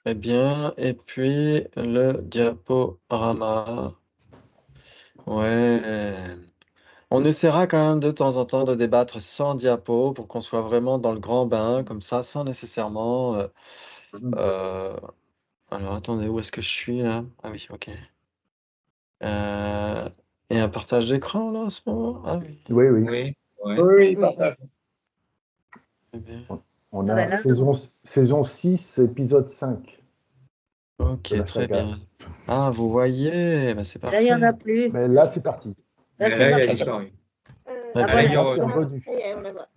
Très bien. Et puis le diaporama. Ouais. On essaiera quand même de temps en temps de débattre sans diapo pour qu'on soit vraiment dans le grand bain, comme ça, sans nécessairement. Euh, Alors attendez, où est-ce que je suis là? Ah oui, ok. Euh, Et un partage d'écran là en ce moment? Ah oui, Oui, oui. Oui, ouais. Oui, partage. très bien. On Ah ben a là, saison 6, épisode 5 de Ok, la très saga. bien. Ah, vous voyez, ben, c'est là, il n'y en a parfait. plus. Mais là, c'est parti. Là, Mais c'est là, il a parti. disparu. Très Ah bien. Allez, voilà. Là, c'est on- revenu. Ça y est, on la voit.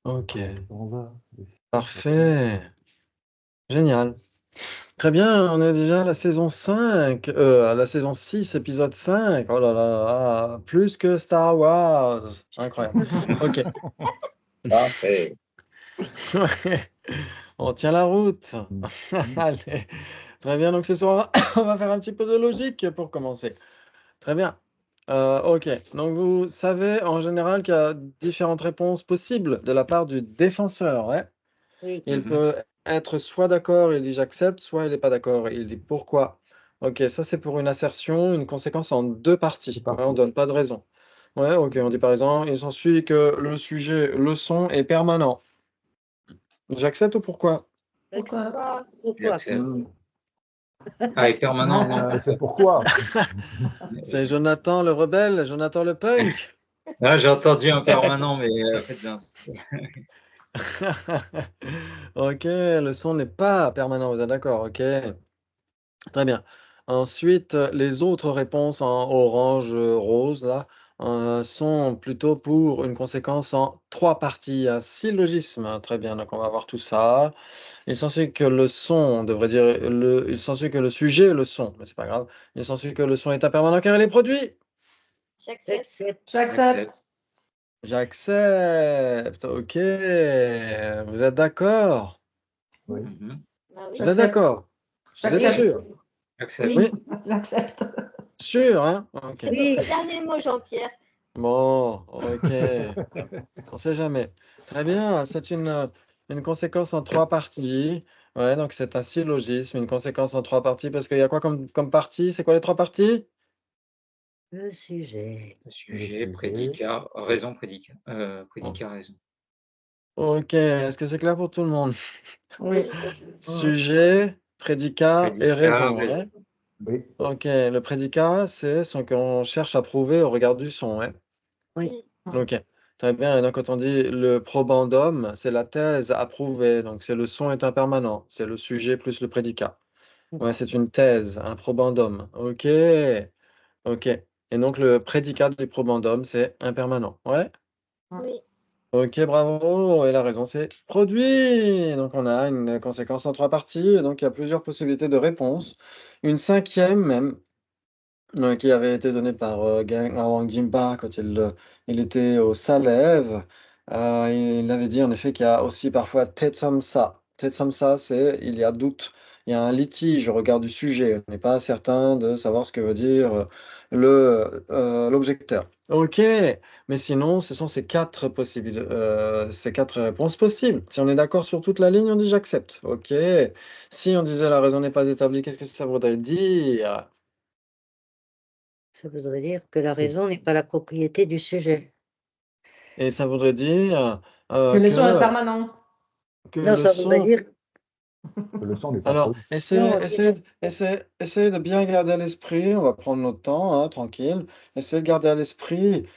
Ok, On va. parfait. Génial. Très bien, on est déjà à la saison 5, à la saison 6, épisode 5. Oh là là, ah, plus que Star Wars. Incroyable. Ok. Parfait. Ouais. On tient la route. Allez. Très bien, donc ce soir, on va faire un petit peu de logique pour commencer. Très bien. Ok, donc vous savez en général qu'il y a différentes réponses possibles de la part du défenseur. Ouais. Oui. Il Mhm. peut être soit d'accord, il dit j'accepte, soit il n'est pas d'accord, il dit pourquoi. Ok, ça c'est pour une assertion, une conséquence en deux parties. Ouais, on ne donne pas de raison. Ouais, ok, on dit par exemple, il s'ensuit que le sujet, le son est permanent. J'accepte ou pourquoi? Pourquoi? Pourquoi? J'accepte. Hmm. Ah, et permanent, non. C'est pourquoi. C'est Jonathan le rebelle, Jonathan le punk. Là, j'ai entendu un permanent, mais faites bien. Ok, le son n'est pas permanent, vous êtes d'accord, ok. Très bien. Ensuite, les autres réponses en orange, rose, là, sont plutôt pour une conséquence en trois parties, un syllogisme. Très bien, donc on va voir tout ça. Il s'ensuit que le son, on devrait dire il s'ensuit que le sujet est le son, mais c'est pas grave. Il s'ensuit que le son est impermanent car il est produit. J'accepte. J'accepte. J'accepte. J'accepte. Ok. Vous êtes d'accord? Oui. Mhm. Ah oui. Vous êtes d'accord? Vous êtes Oui. sûr? J'accepte. Oui, J'accepte. sûr, hein? Ok. C'est Oui. votre dernier mot, Jean-Pierre. Bon, ok. On sait jamais. Très bien, c'est une conséquence en trois parties. Ouais, donc c'est un syllogisme, une conséquence en trois parties, parce qu'il y a quoi comme partie? C'est quoi les trois parties? Le sujet. Sujet, sujet. prédicat, raison, prédicat. Oh, Prédicat, raison. ok, est-ce que c'est clair pour tout le monde? Oui. Sujet, prédicat et Prédicat, raison, raison. ouais. Oui. Ok, le prédicat, c'est ce qu'on cherche à prouver au regard du son, ouais. Oui. Ok, très bien. Et donc, quand on dit le probandum, c'est la thèse à prouver. Donc, c'est le son est impermanent. C'est le sujet plus le prédicat. Ouais, c'est une thèse, un probandum. Ok, ok. Et donc, le prédicat du probandum, c'est impermanent. Ouais. Oui. Ok, bravo. Et la raison, c'est produit. Donc, on a une conséquence en trois parties. Et donc, il y a plusieurs possibilités de réponse. Une cinquième même, qui avait été donnée par Wang Jingba quand il était au Salève. Il avait dit en effet qu'il y a aussi parfois Tetsamsa. Tetsamsa, c'est il y a doute, il y a un litige au regard du sujet. On n'est pas certain de savoir ce que veut dire l'objecteur. Ok, mais sinon, ce sont ces quatre réponses possibles. Si on est d'accord sur toute la ligne, on dit j'accepte. Ok. Si on disait la raison n'est pas établie, qu'est-ce que ça voudrait dire? Ça voudrait dire que la raison n'est pas la propriété du sujet. Et ça voudrait dire Que le son est permanent. que Non, le ça voudrait son... dire. Que le sang n'est pas Alors, produit. Non, essayez de bien garder à l'esprit, on va prendre notre temps, hein, tranquille. Essayez de garder à l'esprit,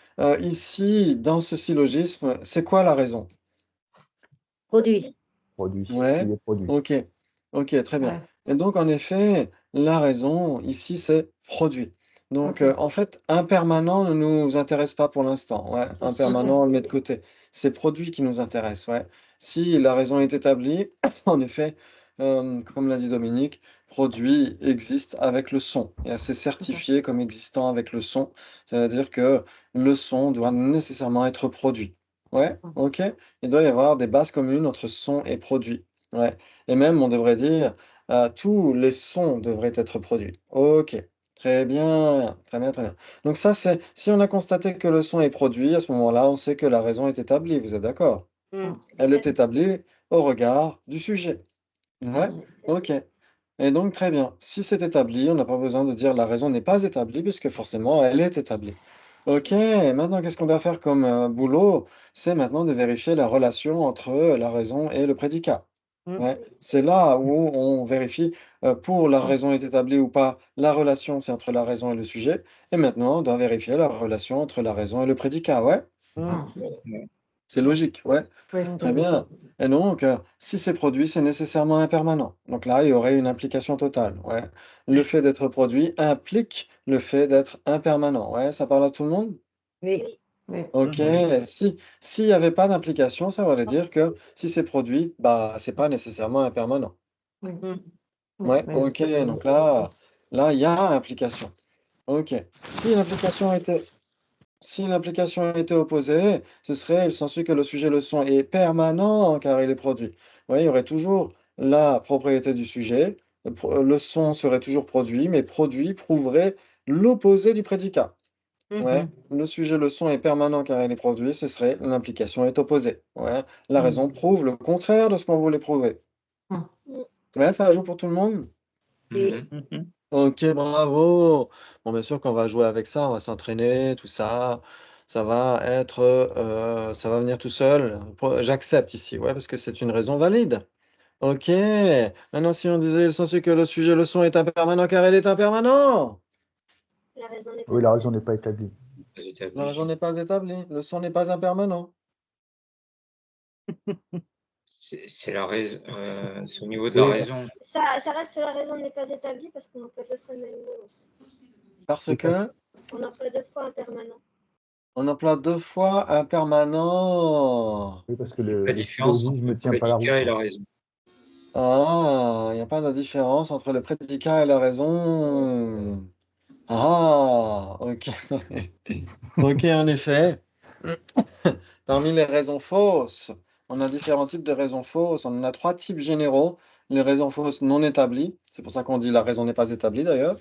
ici, dans ce syllogisme, c'est quoi la raison? produit. Produit. Ouais, Il est produit. ok, ok, très bien. Ouais. Et donc, en effet, la raison, ici, c'est produit. Donc, Ok. en fait, impermanent ne nous intéresse pas pour l'instant. Ouais, impermanent, on le met de côté. C'est produit qui nous intéresse, ouais. Si la raison est établie, en effet, comme l'a dit Dominique, produit existe avec le son. Et c'est certifié comme existant avec le son. Ça veut dire que le son doit nécessairement être produit. Ouais, ok. Il doit y avoir des bases communes entre son et produit. Ouais. Et même, on devrait dire, tous les sons devraient être produits. Ok. Très bien, très bien, très bien. Donc ça, c'est si on a constaté que le son est produit, à ce moment-là, on sait que la raison est établie. Vous êtes d'accord? Hmm. Elle est établie au regard du sujet. Ouais, ok. Et donc, très bien. Si c'est établi, on n'a pas besoin de dire la raison n'est pas établie, puisque forcément, elle est établie. Ok, maintenant, qu'est-ce qu'on doit faire comme boulot? C'est maintenant de vérifier la relation entre la raison et le prédicat. Mm. Ouais, c'est là où on vérifie pour la raison est établie ou pas. La relation, c'est entre la raison et le sujet. Et maintenant, on doit vérifier la relation entre la raison et le prédicat. Ouais, Ah, Ouais. c'est logique. Ouais. oui. Très bien. Et donc, si c'est produit, c'est nécessairement impermanent. Donc là, il y aurait une implication totale. Ouais. Le fait d'être produit implique le fait d'être impermanent. Ouais, ça parle à tout le monde? Oui. Oui. Oui. Ok. S'il n'y avait pas d'implication, ça voudrait dire que si c'est produit, bah, c'est pas nécessairement impermanent. Oui. Mm. Ouais, Oui. ok. Donc là, il y a implication. Ok. Si l'implication était Si l'implication était opposée, ce serait, il s'ensuit que le sujet leçon est permanent car il est produit. Oui, il y aurait toujours la propriété du sujet, le son serait toujours produit, mais produit prouverait l'opposé du prédicat. Ouais, Mhm. le sujet leçon est permanent car il est produit, ce serait l'implication est opposée. Ouais, la raison prouve le contraire de ce qu'on voulait prouver. Mm. Ouais, ça joue pour tout le monde? Oui. Mhm. Ok, bravo. Bon, bien sûr qu'on va jouer avec ça, on va s'entraîner, tout ça. Ça va venir tout seul. J'accepte ici, ouais, parce que c'est une raison valide. Ok. Maintenant, si on disait il s'ensuit que le sujet leçon est impermanent car il est impermanent. La raison n'est pas Oui, la raison n'est établie. pas établie. La raison n'est pas établie. Le son n'est pas impermanent. C'est la raison, c'est au niveau de la Oui, raison. Ça reste la raison n'est pas établie parce qu'on emploie deux fois le même mot. Parce c'est que On emploie deux fois impermanent. on emploie deux fois impermanent. oui, parce que La le différence entre syllogisme ne le tient pas la route, prédicat et quoi. la raison. Ah, il n'y a pas de différence entre le prédicat et la raison. Ah, ok. Ok, en effet. Parmi les raisons fausses, on a différents types de raisons fausses. On en a trois types généraux. Les raisons fausses non établies, c'est pour ça qu'on dit la raison n'est pas établie d'ailleurs.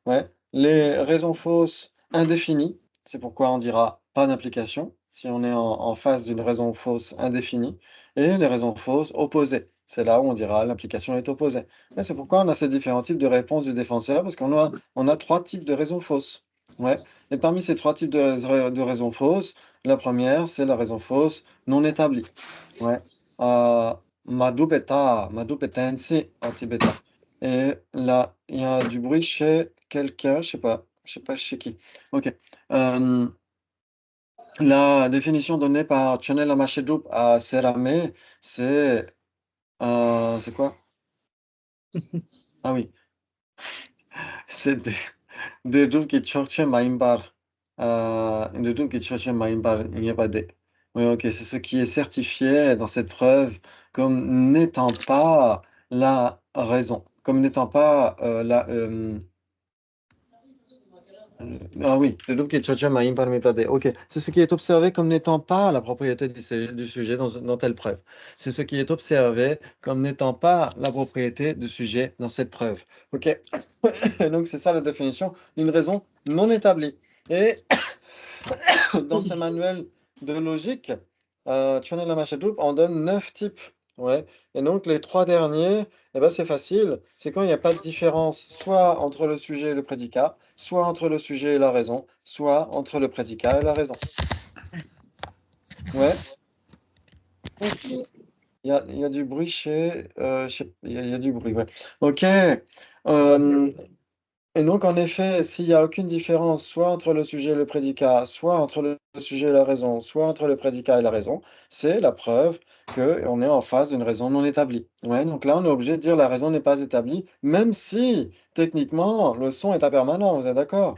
Ouais. Les raisons fausses indéfinies, c'est pourquoi on dira pas d'implication si on est en face d'une raison fausse indéfinie. Et les raisons fausses opposées, c'est là où on dira l'implication est opposée. Et c'est pourquoi on a ces différents types de réponses du défenseur, parce on a trois types de raisons fausses. Ouais. Et parmi ces trois types de raisons fausses, la première, c'est la raison fausse non établie. Ouais. Euh, Madupetensi en tibétain. Et là, il y a du bruit chez quelqu'un, je sais pas chez qui. Ok. Euh, la définition donnée par Chanel Amachedoup à Serame, c'est quoi? Ah oui, c'est Dedum qui cherche Maimbar. Dedum qui cherche Maimbar, il n'y a pas de. Oui, ok, c'est ce qui est certifié dans cette preuve comme n'étant pas la raison, comme n'étant pas ah oui, Dedum qui cherche Maimbar mi pade. Ok, c'est ce qui est observé comme n'étant pas la propriété du sujet dans telle preuve. C'est ce qui est observé comme n'étant pas la propriété du sujet dans cette preuve. Ok, et donc c'est ça la définition d'une raison non établie. Et dans ce manuel de logique, Channel Lamashadoup en donne 9 types. Ouais. Et donc les trois derniers, eh ben, c'est facile. C'est quand il n'y a pas de différence, soit entre le sujet et le prédicat, soit entre le sujet et la raison, soit entre le prédicat et la raison. Ouais. Il y a du bruit il y a du bruit, ouais. Ok. Euh, Et donc, en effet, s'il n'y a aucune différence, soit entre le sujet et le prédicat, soit entre le sujet et la raison, soit entre le prédicat et la raison, c'est la preuve qu'on est en face d'une raison non établie. Ouais, donc là, on est obligé de dire la raison n'est pas établie, même si, techniquement, le son est impermanent, vous êtes d'accord?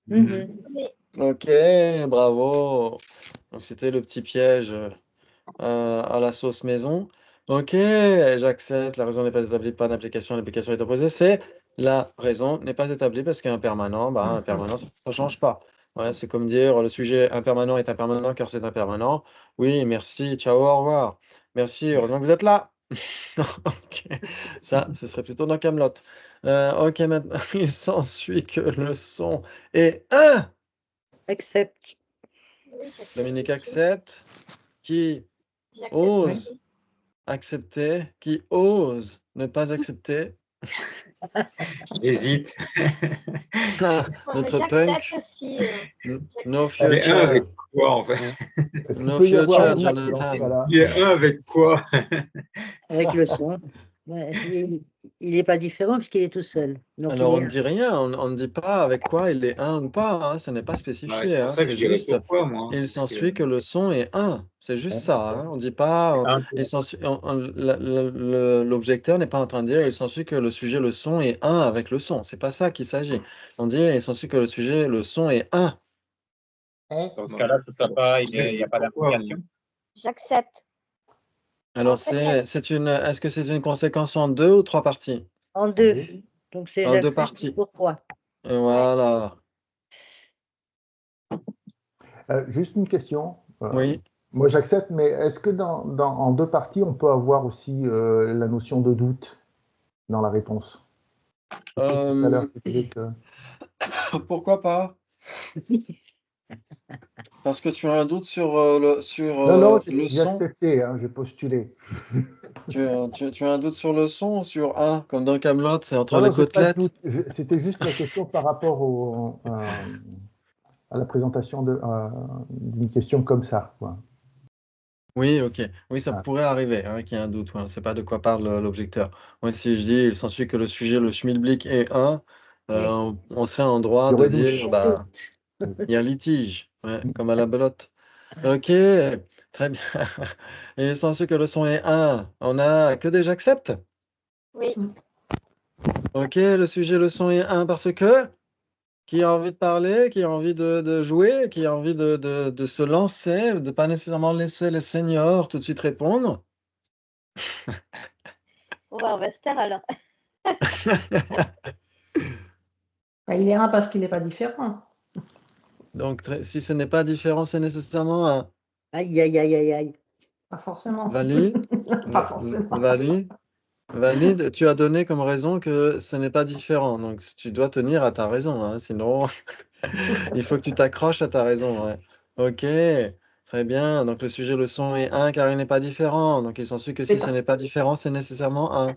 Mhm. Oui. Ok, bravo. Donc, c'était le petit piège à la sauce maison. Ok, j'accepte, la raison n'est pas établie, pas d'application, l'application est opposée. C'est la raison n'est pas établie parce qu'un permanent, bah, un permanent, ça ne change pas. Ouais, c'est comme dire le sujet impermanent est impermanent car c'est impermanent. Oui, merci, ciao, au revoir. Merci, heureusement que vous êtes là. Ok, ça, ce serait plutôt dans Camelot. Ok, maintenant, il s'ensuit que le son est un. Accepte. Oui, j'accepte Dominique aussi. accepte. Qui J'accepte Oui. ose? aussi. accepter, qui ose ne pas accepter. J'hésite. Notre J'accepte punk, aussi. no Mais un avec future, quoi, en fait? Est-ce qu'il no peut y avoir future, doute dans ce Jonathan. cas-là? Il y a un avec quoi? Avec le son. Ouais, il n'est pas différent puisqu'il est tout seul. Donc Alors, il on est ne dit rien, on ne dit pas avec quoi il est un ou pas, hein, ce n'est pas Ouais, spécifié, c'est pour hein, ça que je c'est dirais juste, pourquoi, moi. il Parce s'ensuit que le son est un, c'est juste ça, hein, on ne dit pas, un il s'ensuit, l'objecteur n'est pas en train de dire, il s'ensuit que le sujet, le son est un avec le son, c'est pas ça qu'il s'agit. On dit, il s'ensuit que le sujet, le son est un. Dans ce cas-là, ce sera pas, il Ça, je n'y dis a pas pourquoi, d'implication. J'accepte. Alors, En fait, est-ce que c'est une conséquence en 2 ou 3 parties? en deux. Oui. Donc c'est En 2 j'accepte. parties. Pourquoi? Et voilà. Juste une question. Oui. Moi, j'accepte, mais est-ce que en deux parties, on peut avoir aussi la notion de doute dans la réponse? Tout à l'heure, tu disais que... Pourquoi pas? Parce que tu as un doute sur, Non, non, le j'ai son. accepté, hein, j'ai postulé. Tu as un doute sur le son ou sur un, comme dans Camelot, c'est entre Non, les non, j'ai pas de côtelettes. doute. C'était juste la question par rapport à la présentation d'une question comme ça, quoi. Oui, ok. Oui, ça Ah. pourrait arriver, hein, qu'il y ait un doute. Ouais. C'est pas de quoi parle l'objecteur. Ouais, si je dis, il s'ensuit que le sujet, le schmilblick est un, on serait en Il droit y de aurait doute. dire, bah, il y a litige, ouais, comme à la belote. Ok, très bien. Et il s'ensuit que le son est un. On a que des j'accepte. oui. Ok, le sujet, le son est un parce que. Qui a envie de parler, qui a envie de jouer, qui a envie de se lancer, de pas nécessairement laisser les seniors tout de suite répondre. On va se taire alors. Il est un parce qu'il n'est pas différent. Donc, si ce n'est pas différent, c'est nécessairement un Aïe, aïe, aïe, aïe, aïe. Pas forcément. valide. Pas forcément. Valide. Tu as donné comme raison que ce n'est pas différent. Donc, tu dois tenir à ta raison, hein, sinon, il faut que tu t'accroches à ta raison. Ouais. Ok, très bien. Donc, le sujet, le son est un car il n'est pas différent. Donc, il s'ensuit que si ce n'est pas différent, c'est nécessairement un.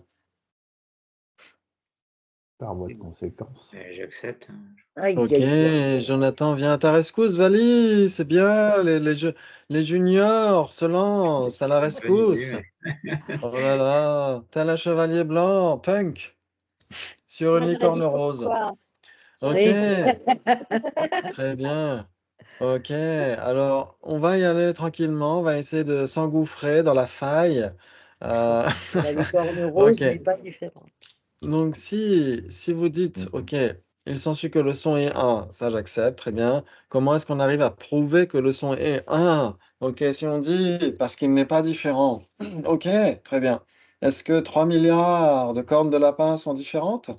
Par voie de conséquence. J'accepte. Aïe, Ok, aïe, aïe. Jonathan, viens à ta rescousse, Vali, c'est bien, les juniors se lancent à la rescousse. Oh là là, tel un chevalier blanc, punk, sur une Moi, j'aurais licorne dit rose. pourquoi. Ok, Oui. très bien. Ok, alors on va y aller tranquillement, on va essayer de s'engouffrer dans la faille. Euh, La licorne rose Ok, n'est pas différente. donc si vous dites, ok, il s'ensuit que le son est 1, ça j'accepte, très bien. Comment est-ce qu'on arrive à prouver que le son est 1? Ok, si on dit parce qu'il n'est pas différent. Ok, très bien. Est-ce que 3 milliards de cornes de lapin sont différentes?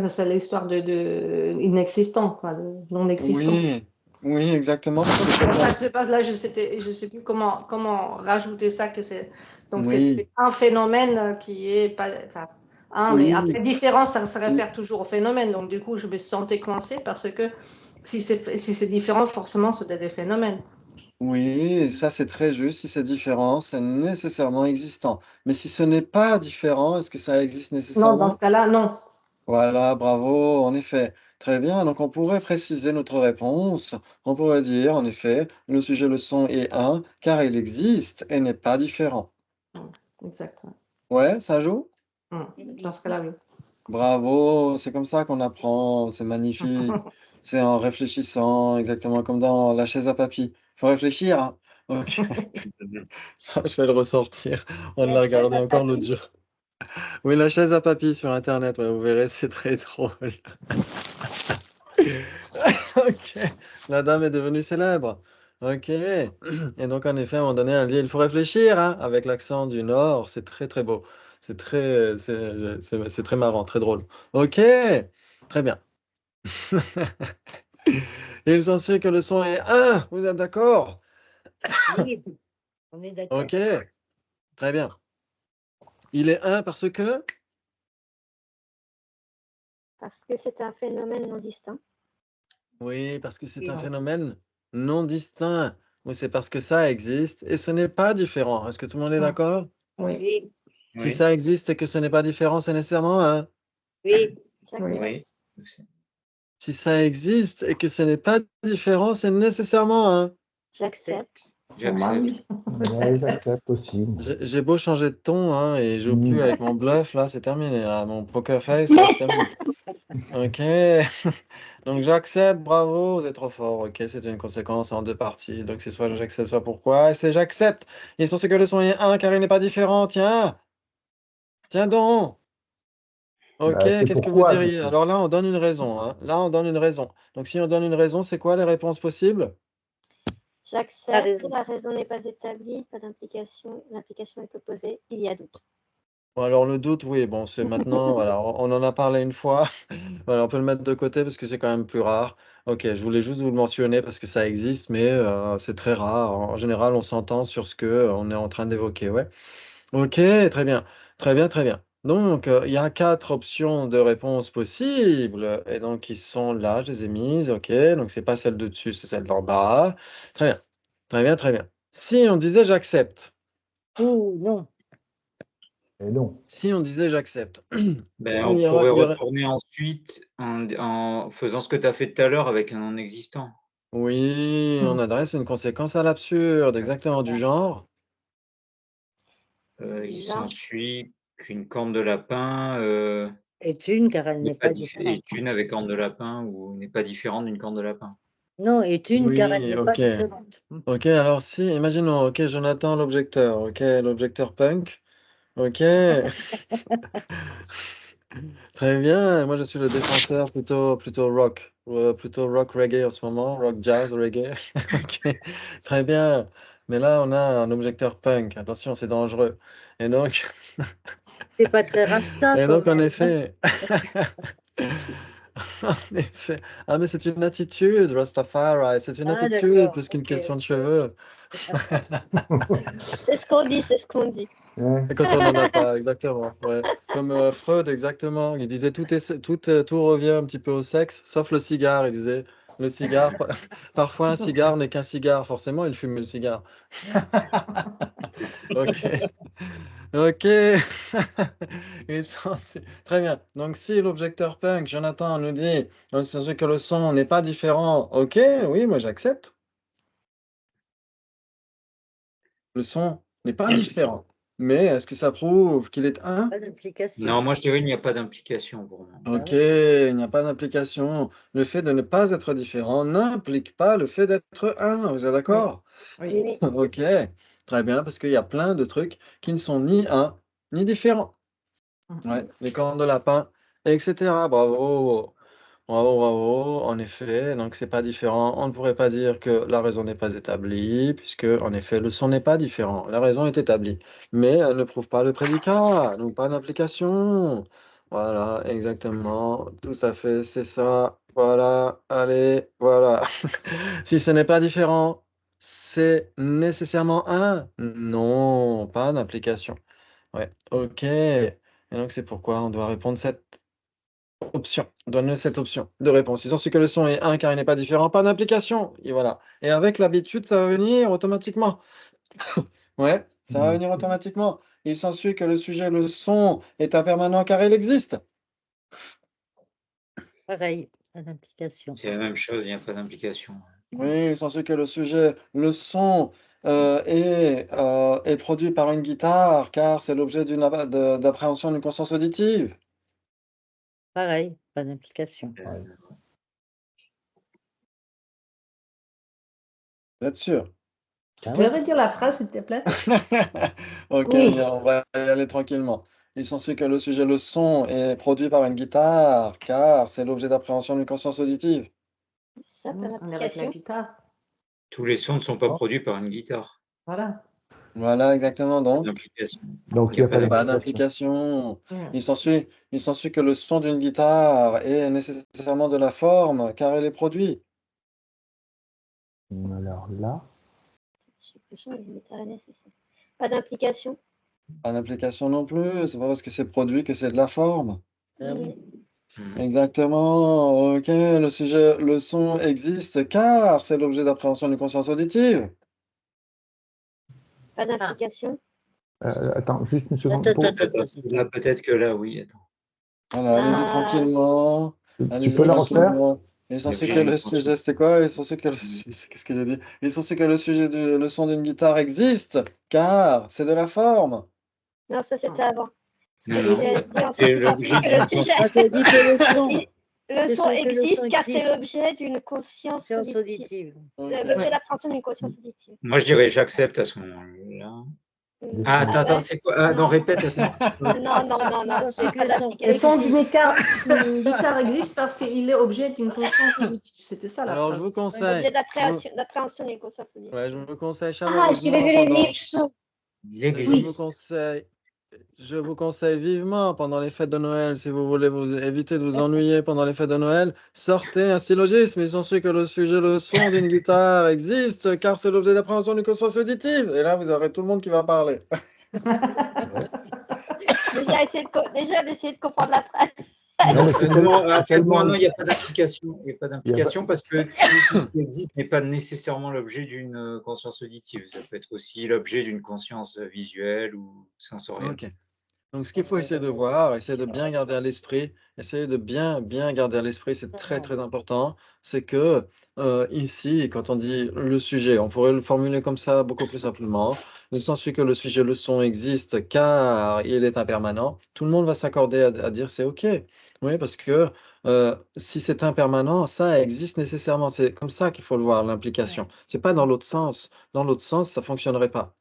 C'est l'histoire de inexistant, quoi, de non existant. Oui, oui, exactement. Parce que C'est pour ça comment... que je sais pas, là, je sais plus comment rajouter ça, que c'est, donc Oui, c'est un phénomène qui est pas, enfin, mais après oui. différent, ça se réfère toujours au phénomène, donc du coup, je me sentais coincée parce que si c'est différent, forcément, c'est des phénomènes. Oui, ça c'est très juste. Si c'est différent, c'est nécessairement existant. Mais si ce n'est pas différent, est-ce que ça existe Non, dans ce nécessairement? cas-là, non. Voilà, bravo, en effet. Très bien, donc on pourrait préciser notre réponse. On pourrait dire, en effet, le sujet leçon est un, car il existe et n'est pas différent. Exactement. Ouais, ça joue? Dans ce cas-là, oui. Bravo, c'est comme ça qu'on apprend, c'est magnifique. C'est en réfléchissant, exactement comme dans la chaise à papy. Faut réfléchir, hein. Ok, ça, je vais le ressortir. On l'a regardé encore l'autre jour. Oui, la chaise à papy sur Internet, ouais, vous verrez, c'est très drôle. Ok, la dame est devenue célèbre. Ok, et donc en effet, à un moment donné, elle dit, il faut réfléchir, hein, avec l'accent du Nord, c'est très très beau. C'est très marrant, très drôle. Ok, très bien. Et il s'ensuit que le son est un, vous êtes d'accord? Oui, on est d'accord. Ok, très bien. Il est un parce que... Parce que c'est un phénomène non distinct. Oui, parce que c'est un Non. phénomène non distinct. Oui, c'est parce que ça existe et ce n'est pas différent. Est-ce que tout le monde est Mm. d'accord? Oui. Oui, Si Oui. ça existe et que ce n'est pas différent, c'est nécessairement un. oui, J'accepte. Oui. Si ça existe et que ce n'est pas différent, c'est nécessairement un. J'accepte. J'accepte. Ouais, j'accepte aussi. moi. J'ai beau changer de ton, hein, et je joue plus Mm. avec mon bluff, là, c'est terminé. Là, mon poker face, là, c'est terminé. Ok. Donc j'accepte, bravo, vous êtes trop fort. Ok, c'est une conséquence en deux parties. Donc c'est soit j'accepte, soit pourquoi. Et c'est j'accepte. Il est censé que le son est 1 car il n'est pas différent. Tiens, tiens donc. Ok, Bah, c'est qu'est-ce que vous pourquoi, du diriez? coup. Alors là, on donne une raison, hein. Là, on donne une raison. Donc si on donne une raison, c'est quoi les réponses possibles? J'accepte. raison. La raison n'est pas établie. Pas d'implication. L'implication est opposée. Il y a doute. Bon, alors le doute, oui, bon, c'est maintenant, voilà, on en a parlé une fois. Voilà, on peut le mettre de côté parce que c'est quand même plus rare. Ok, je voulais juste vous le mentionner parce que ça existe, mais c'est très rare. En général, on s'entend sur ce que on est en train d'évoquer, ouais. Ok, très bien, très bien, très bien. Donc, il y a 4 options de réponse possibles, et donc ils sont là, je les ai mises, ok. Donc c'est pas celle de dessus, c'est celle d'en bas. Très bien, très bien, très bien. Si on disait j'accepte, ou non. Et non. si on disait j'accepte, Ben, il on y aura, pourrait il y aurait- retourner ensuite en faisant ce que tu as fait tout à l'heure avec un non existant. Oui, on adresse une conséquence à l'absurde, exactement du genre. Il Genre. s'ensuit qu'une corne de lapin Est une, car elle n'est n'est pas pas différente. est une avec corne de lapin ou n'est pas différente d'une corne de lapin. Non, est une, car elle Oui, n'est pas ok. différente. Ok, alors si, imaginons, ok, Jonathan l'objecteur, ok, l'objecteur punk, ok. Très bien, moi je suis le défenseur plutôt rock reggae en ce moment, rock jazz reggae. Ok, très bien. Mais là on a un objecteur punk, attention c'est dangereux. Et donc, C'est pas très rasta et quand donc en même. effet, en effet, ah mais c'est une attitude, Rastafari, c'est une Ah, attitude d'accord. plus qu'une Ok, question de ok. cheveux. C'est ce qu'on dit. C'est ce qu'on dit. Ouais. Et quand on n'en a pas, exactement. Ouais. Comme Freud, exactement. Il disait tout revient un petit peu au sexe, sauf le cigare. Il disait le cigare, parfois un cigare n'est qu'un cigare. Forcément, il fume le cigare. Ok. Ok. Très bien. Donc, si l'objecteur punk, Jonathan, nous dit c'est que le son n'est pas différent, ok, oui, moi j'accepte. Le son n'est pas différent. Mais est-ce que ça prouve qu'il est un? Pas d'implication. Non, moi je dirais qu'il n'y a pas d'implication pour moi. Ok, il n'y a pas d'implication. Le fait de ne pas être différent n'implique pas le fait d'être un. Vous êtes d'accord? Oui. Oui. Ok, très bien, parce qu'il y a plein de trucs qui ne sont ni un ni différents. Ouais, les cornes de lapin, etc. Bravo, bravo, bravo. En effet, donc c'est pas différent. On ne pourrait pas dire que la raison n'est pas établie, puisque en effet, le son n'est pas différent. La raison est établie, mais elle ne prouve pas le prédicat, donc pas d'implication. Voilà, exactement, tout à fait, c'est ça. Voilà, allez, voilà. Si ce n'est pas différent, c'est nécessairement un? Non, pas d'implication. Ouais, ok. Et donc c'est pourquoi on doit répondre cette option. On doit donner cette option de réponse. Ils ont su que le son est un car il n'est pas différent, pas d'implication. Et voilà. Et avec l'habitude, ça va venir automatiquement. Ouais, ça va venir automatiquement. Il s'ensuit que le sujet, le son, est impermanent car il existe. Pareil, pas d'implication. C'est la même chose, il n'y a pas d'implication. Oui, il s'ensuit que le sujet, le son, est produit par une guitare car c'est l'objet d'appréhension d'une conscience auditive. Pareil, pas d'implication. Euh, Vous êtes sûr? Ah Tu peux ouais. redire la phrase, s'il te plaît? Ok, Oui. bien, on va y aller tranquillement. Il s'ensuit que le sujet, le son, est produit par une guitare, car c'est l'objet d'appréhension d'une conscience auditive. Ça, pas On est avec la d'implication. guitare. tous les sons ne sont pas produits par une guitare. Voilà. Voilà, exactement. Pas Donc, d'implication. Donc, il n'y a pas pas d'implication. d'implication. Il s'ensuit que le son d'une guitare est nécessairement de la forme, car elle est produit. Alors là, Pas d'implication. Pas d'implication non plus. C'est pas parce que c'est produit que c'est de la forme. Ah oui. Exactement. Ok, le sujet, le son existe, car c'est l'objet d'appréhension d'une conscience auditive. Pas d'implication. Attends, juste une seconde. Là, peut-être que là, oui. Attends. Alors, allez-y tranquillement. Tu Allez-y peux la refaire? tranquillement. Essentiel que le sujet, c'était quoi? Essentiel que le sujet, qu'est-ce que j'ai dit? Essentiel que le sujet le son d'une guitare existe, car c'est de la forme. Non, ça c'était avant. Ce Non, que non. tu as dit C'est ensuite, il s'ensuit l'objet que le d'une sujet. Ah, tu as dit que le son, Le son que le son existe car c'est existe. l'objet d'une conscience conscience auditive. auditive. Ok. L'objet d'appréhension d'une conscience auditive. Moi, je dirais j'accepte à ce moment-là. Ah, attends, Ah attends, ouais. c'est quoi? Ah, non, Non. répète, attends. Ça, c'est c'est que pas le son Le son d'une existe. guitare existe parce qu'il est objet d'une conscience auditive. C'était ça la Alors, phrase. je vous Objet conseille, d'appréhension d'une conscience auditive. ouais, je vous conseille Ah, j'ai chaleureusement vu les pendant, mixes. Il je vous existe. conseille, je vous conseille vivement pendant les fêtes de Noël, si vous voulez vous éviter de vous ennuyer pendant les fêtes de Noël, sortez un syllogisme. Il s'ensuit que le sujet, le son d'une guitare existe, car c'est l'objet d'appréhension d'une conscience auditive. Et là, vous aurez tout le monde qui va parler. Déjà d'essayer de comprendre la phrase. Non, mais c'est Non, il n'y a pas d'implication. Il n'y a pas d'implication parce que tout ce qui existe n'est pas nécessairement l'objet d'une conscience auditive. Ça peut être aussi l'objet d'une conscience visuelle ou sensorielle. Ok. Donc, ce qu'il faut essayer de voir, essayer de bien garder à l'esprit, essayer de bien garder à l'esprit, c'est très, très important. C'est que ici, quand on dit le sujet, on pourrait le formuler comme ça beaucoup plus simplement. Il s'ensuit que le sujet, le son existe car il est impermanent. Tout le monde va s'accorder à dire c'est OK. Oui, parce que si c'est impermanent, ça existe nécessairement. C'est comme ça qu'il faut le voir, l'implication. C'est pas dans l'autre sens. Dans l'autre sens, ça fonctionnerait pas.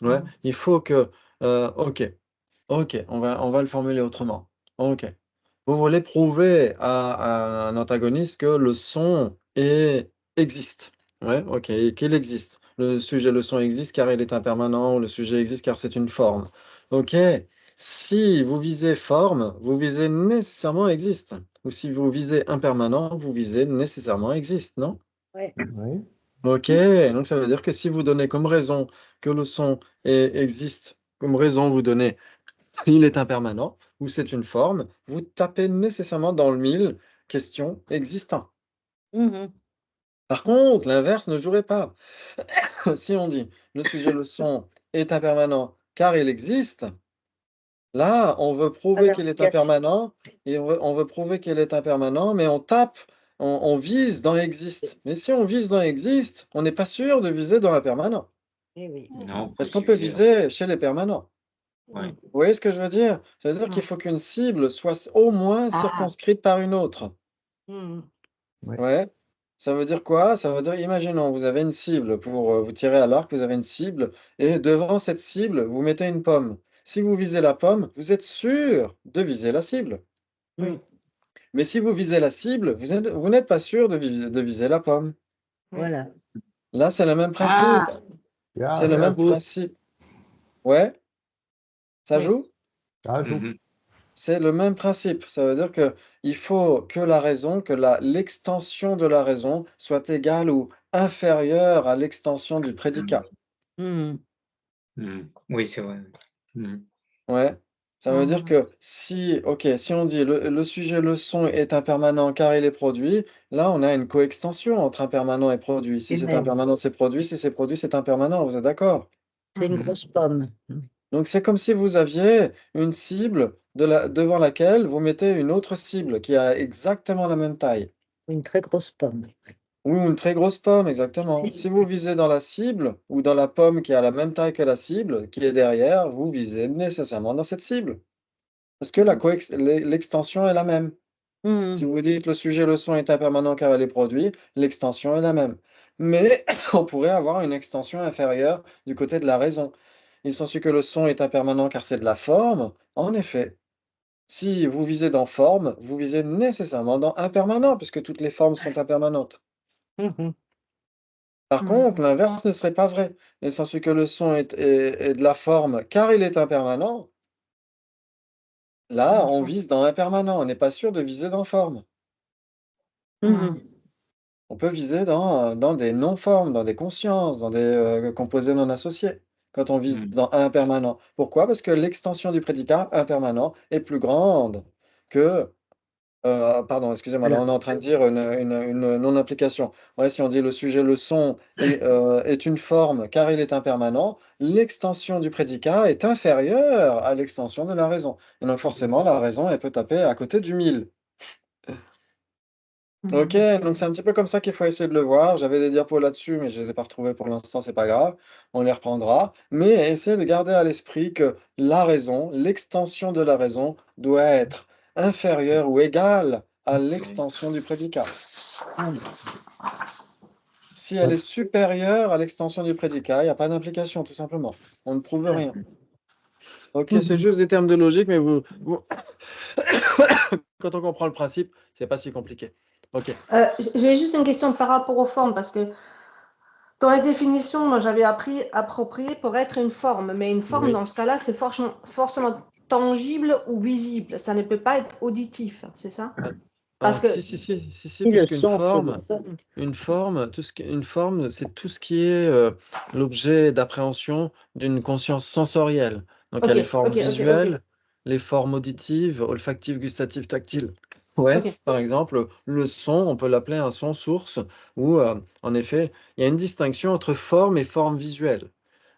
Ouais, il faut que, OK. OK, on va le formuler autrement. OK. Vous voulez prouver à un antagoniste que le son existe. Ouais, OK, et qu'il existe. Le sujet, le son existe car il est impermanent, ou le sujet existe car c'est une forme. OK. Si vous visez forme, vous visez nécessairement existe. Ou si vous visez impermanent, vous visez nécessairement existe, non? Ouais. Oui. OK, donc ça veut dire que si vous donnez comme raison que le son existe, comme raison vous donnez il est impermanent ou c'est une forme, vous tapez nécessairement dans le mille question existant. Mhm. Par contre, l'inverse ne jouerait pas. Si on dit le sujet, le son est impermanent car il existe, là, on veut prouver qu'il est l'implication. impermanent et on veut prouver qu'il est impermanent, mais on tape, on vise dans existe. Mais si on vise dans existe, on n'est pas sûr de viser dans l'impermanent. Eh oui. Non, Parce qu'on peut possible. viser chez les permanents. Ouais. Vous voyez ce que je veux dire? Ça veut dire qu'il faut qu'une cible soit au moins circonscrite par une autre. Mhm. Ouais. Ça veut dire quoi? Ça veut dire, imaginons, vous avez une cible pour vous tirer à l'arc, vous avez une cible, et devant cette cible, vous mettez une pomme. Si vous visez la pomme, vous êtes sûr de viser la cible. Oui. Mais si vous visez la cible, vous n'êtes pas sûr de viser la pomme. Voilà. Là, c'est le même principe. Ja, C'est le sehr même gut. principe. Ouais, ça Oui. joue? Ja, so. Mhm. C'est le même principe. Ça veut dire qu'il faut que la raison, que l'extension de la raison soit égale ou inférieure à l'extension du prédicat. Mhm. Mhm. Oui, c'est vrai. Mhm. Ouais. Ça veut dire que si, OK, si on dit le sujet, le son est impermanent car il est produit, là, on a une coextension entre impermanent et produit. Si Et c'est même. impermanent, c'est produit. Si c'est produit, c'est impermanent. Vous êtes d'accord? C'est une Mhm. grosse pomme. Donc, c'est comme si vous aviez une cible devant laquelle vous mettez une autre cible qui a exactement la même taille. Une très grosse pomme. Ou une très grosse pomme, exactement. Si vous visez dans la cible ou dans la pomme qui a la même taille que la cible, qui est derrière, vous visez nécessairement dans cette cible. Parce que l'extension est la même. Si Mhm. vous dites le sujet, le son est impermanent car elle est produit, l'extension est la même. Mais on pourrait avoir une extension inférieure du côté de la raison. Il s'ensuit que le son est impermanent car c'est de la forme. En effet, si vous visez dans forme, vous visez nécessairement dans impermanent, puisque toutes les formes sont impermanentes. Mhm. Par contre, l'inverse ne serait pas vrai. Il s'ensuit que le son est de la forme car il est impermanent. Là, on vise dans impermanent. On n'est pas sûr de viser dans forme. Mhm. On peut viser dans des non-formes, dans des consciences, dans des composés non associés, quand on vise Mhm. dans impermanent. Pourquoi? Parce que l'extension du prédicat impermanent est plus grande que Pardon, excusez-moi, là Alors, on est en train de dire une non-application. Ouais, si on dit le sujet, le son est une forme car il est impermanent, l'extension du prédicat est inférieure à l'extension de la raison. Et donc forcément, la raison, elle peut taper à côté du 1000. Ok, donc c'est un petit peu comme ça qu'il faut essayer de le voir. J'avais des diapos là-dessus, mais je les ai pas retrouvés pour l'instant, c'est pas grave. On les reprendra. Mais essayez de garder à l'esprit que la raison, l'extension de la raison, doit être inférieure ou égale à l'extension du prédicat. Si elle est supérieure à l'extension du prédicat, il n'y a pas d'implication, tout simplement. On ne prouve rien. Ok, c'est juste des termes de logique, mais quand on comprend le principe, c'est pas si compliqué. Ok. J'ai juste une question par rapport aux formes, parce que dans la définition, moi j'avais appris approprié pour être une forme, mais une forme Oui. dans ce cas-là, c'est forcément tangible ou visible. Ça ne peut pas être auditif, c'est ça? Parce que Si, le puisqu'une son, c'est forme, la forme. une forme, une forme, c'est tout ce qui est l'objet d'appréhension d'une conscience sensorielle. Donc il y a les formes ok. visuelles, les formes auditives, olfactives, gustatives, tactiles. Ouais, Ok. par exemple, le son, on peut l'appeler un son source, où en effet, il y a une distinction entre forme et forme visuelle.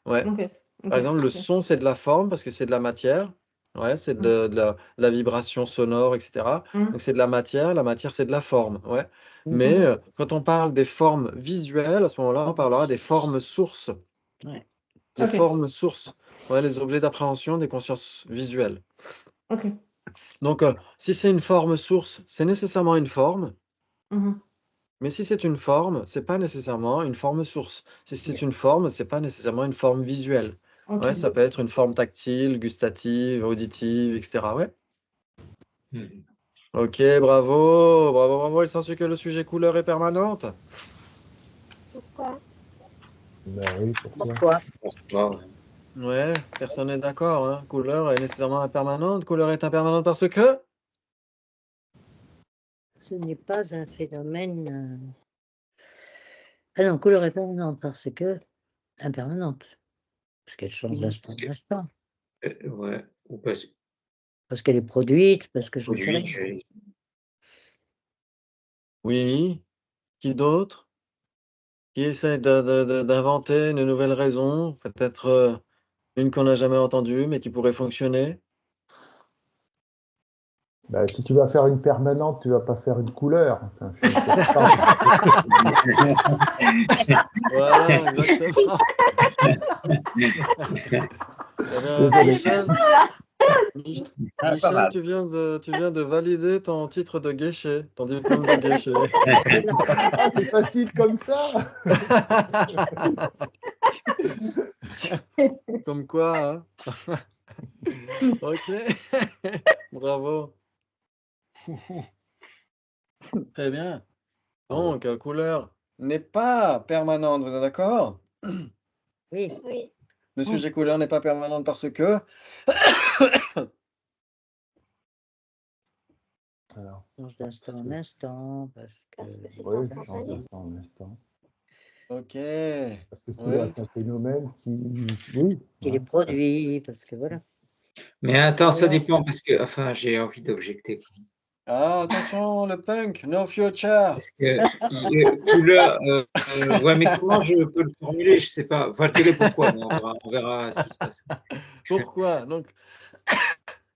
Ouais. Ok. Par exemple, le son, c'est de la forme parce que c'est de la matière. Ouais, c'est de la vibration sonore, etc. Donc, c'est de la matière. La matière, c'est de la forme. Ouais. Mais quand on parle des formes visuelles, à ce moment-là, on parlera des formes sources. Ouais. Des Ok. formes sources. Ouais, les objets d'appréhension des consciences visuelles. Ok. Donc, si c'est une forme source, c'est nécessairement une forme. Mhm. Mais si c'est une forme, c'est pas nécessairement une forme source. Si c'est une forme, c'est pas nécessairement une forme visuelle. Ok. Ouais, ça peut être une forme tactile, gustative, auditive, etc. Ouais. Ok, bravo. Il s'ensuit que le sujet couleur est permanente. Pourquoi? Ben oui, pourquoi? Pourquoi? Ouais, personne n'est d'accord, hein. Couleur est nécessairement impermanente. Couleur est impermanente parce que? Ce n'est pas un phénomène. Ah non, couleur est permanente parce que impermanente. Parce qu'elle change d'instant en instant. Ouais, ou pas Parce qu'elle est produite, parce que je ne sais produit. rien. Oui. Qui d'autre? Qui essaie d'inventer une nouvelle raison, peut-être une qu'on n'a jamais entendue, mais qui pourrait fonctionner? Ben, si tu vas faire une permanente, tu vas pas faire une couleur. Enfin, je sais pas. Voilà, exactement. Eh bien, Désolé. Michel, tu viens de valider ton titre de guéché, ton diplôme de guéché. Ah, c'est facile comme ça. Comme quoi, hein? Ok. Bravo. Très bien. Donc, couleur n'est pas permanente, vous êtes d'accord? Oui, Oui. Le sujet couleur n'est pas permanente parce que... Alors, change d'instant en instant. Parce que c'est oui, je change instantané. d'instant en instant. Ok. Parce que couleur Oui. est un phénomène qui. Oui. Qu'il ouais. est produit, parce que voilà. Mais attends, ça Voilà. dépend parce que, enfin, j'ai envie d'objecter. Ah, attention, le punk, no future. Parce que couleur, ouais, mais comment je peux le formuler? Je sais pas. Enfin, je dirais pourquoi, mais on verra ce qui se passe. Pourquoi? Donc,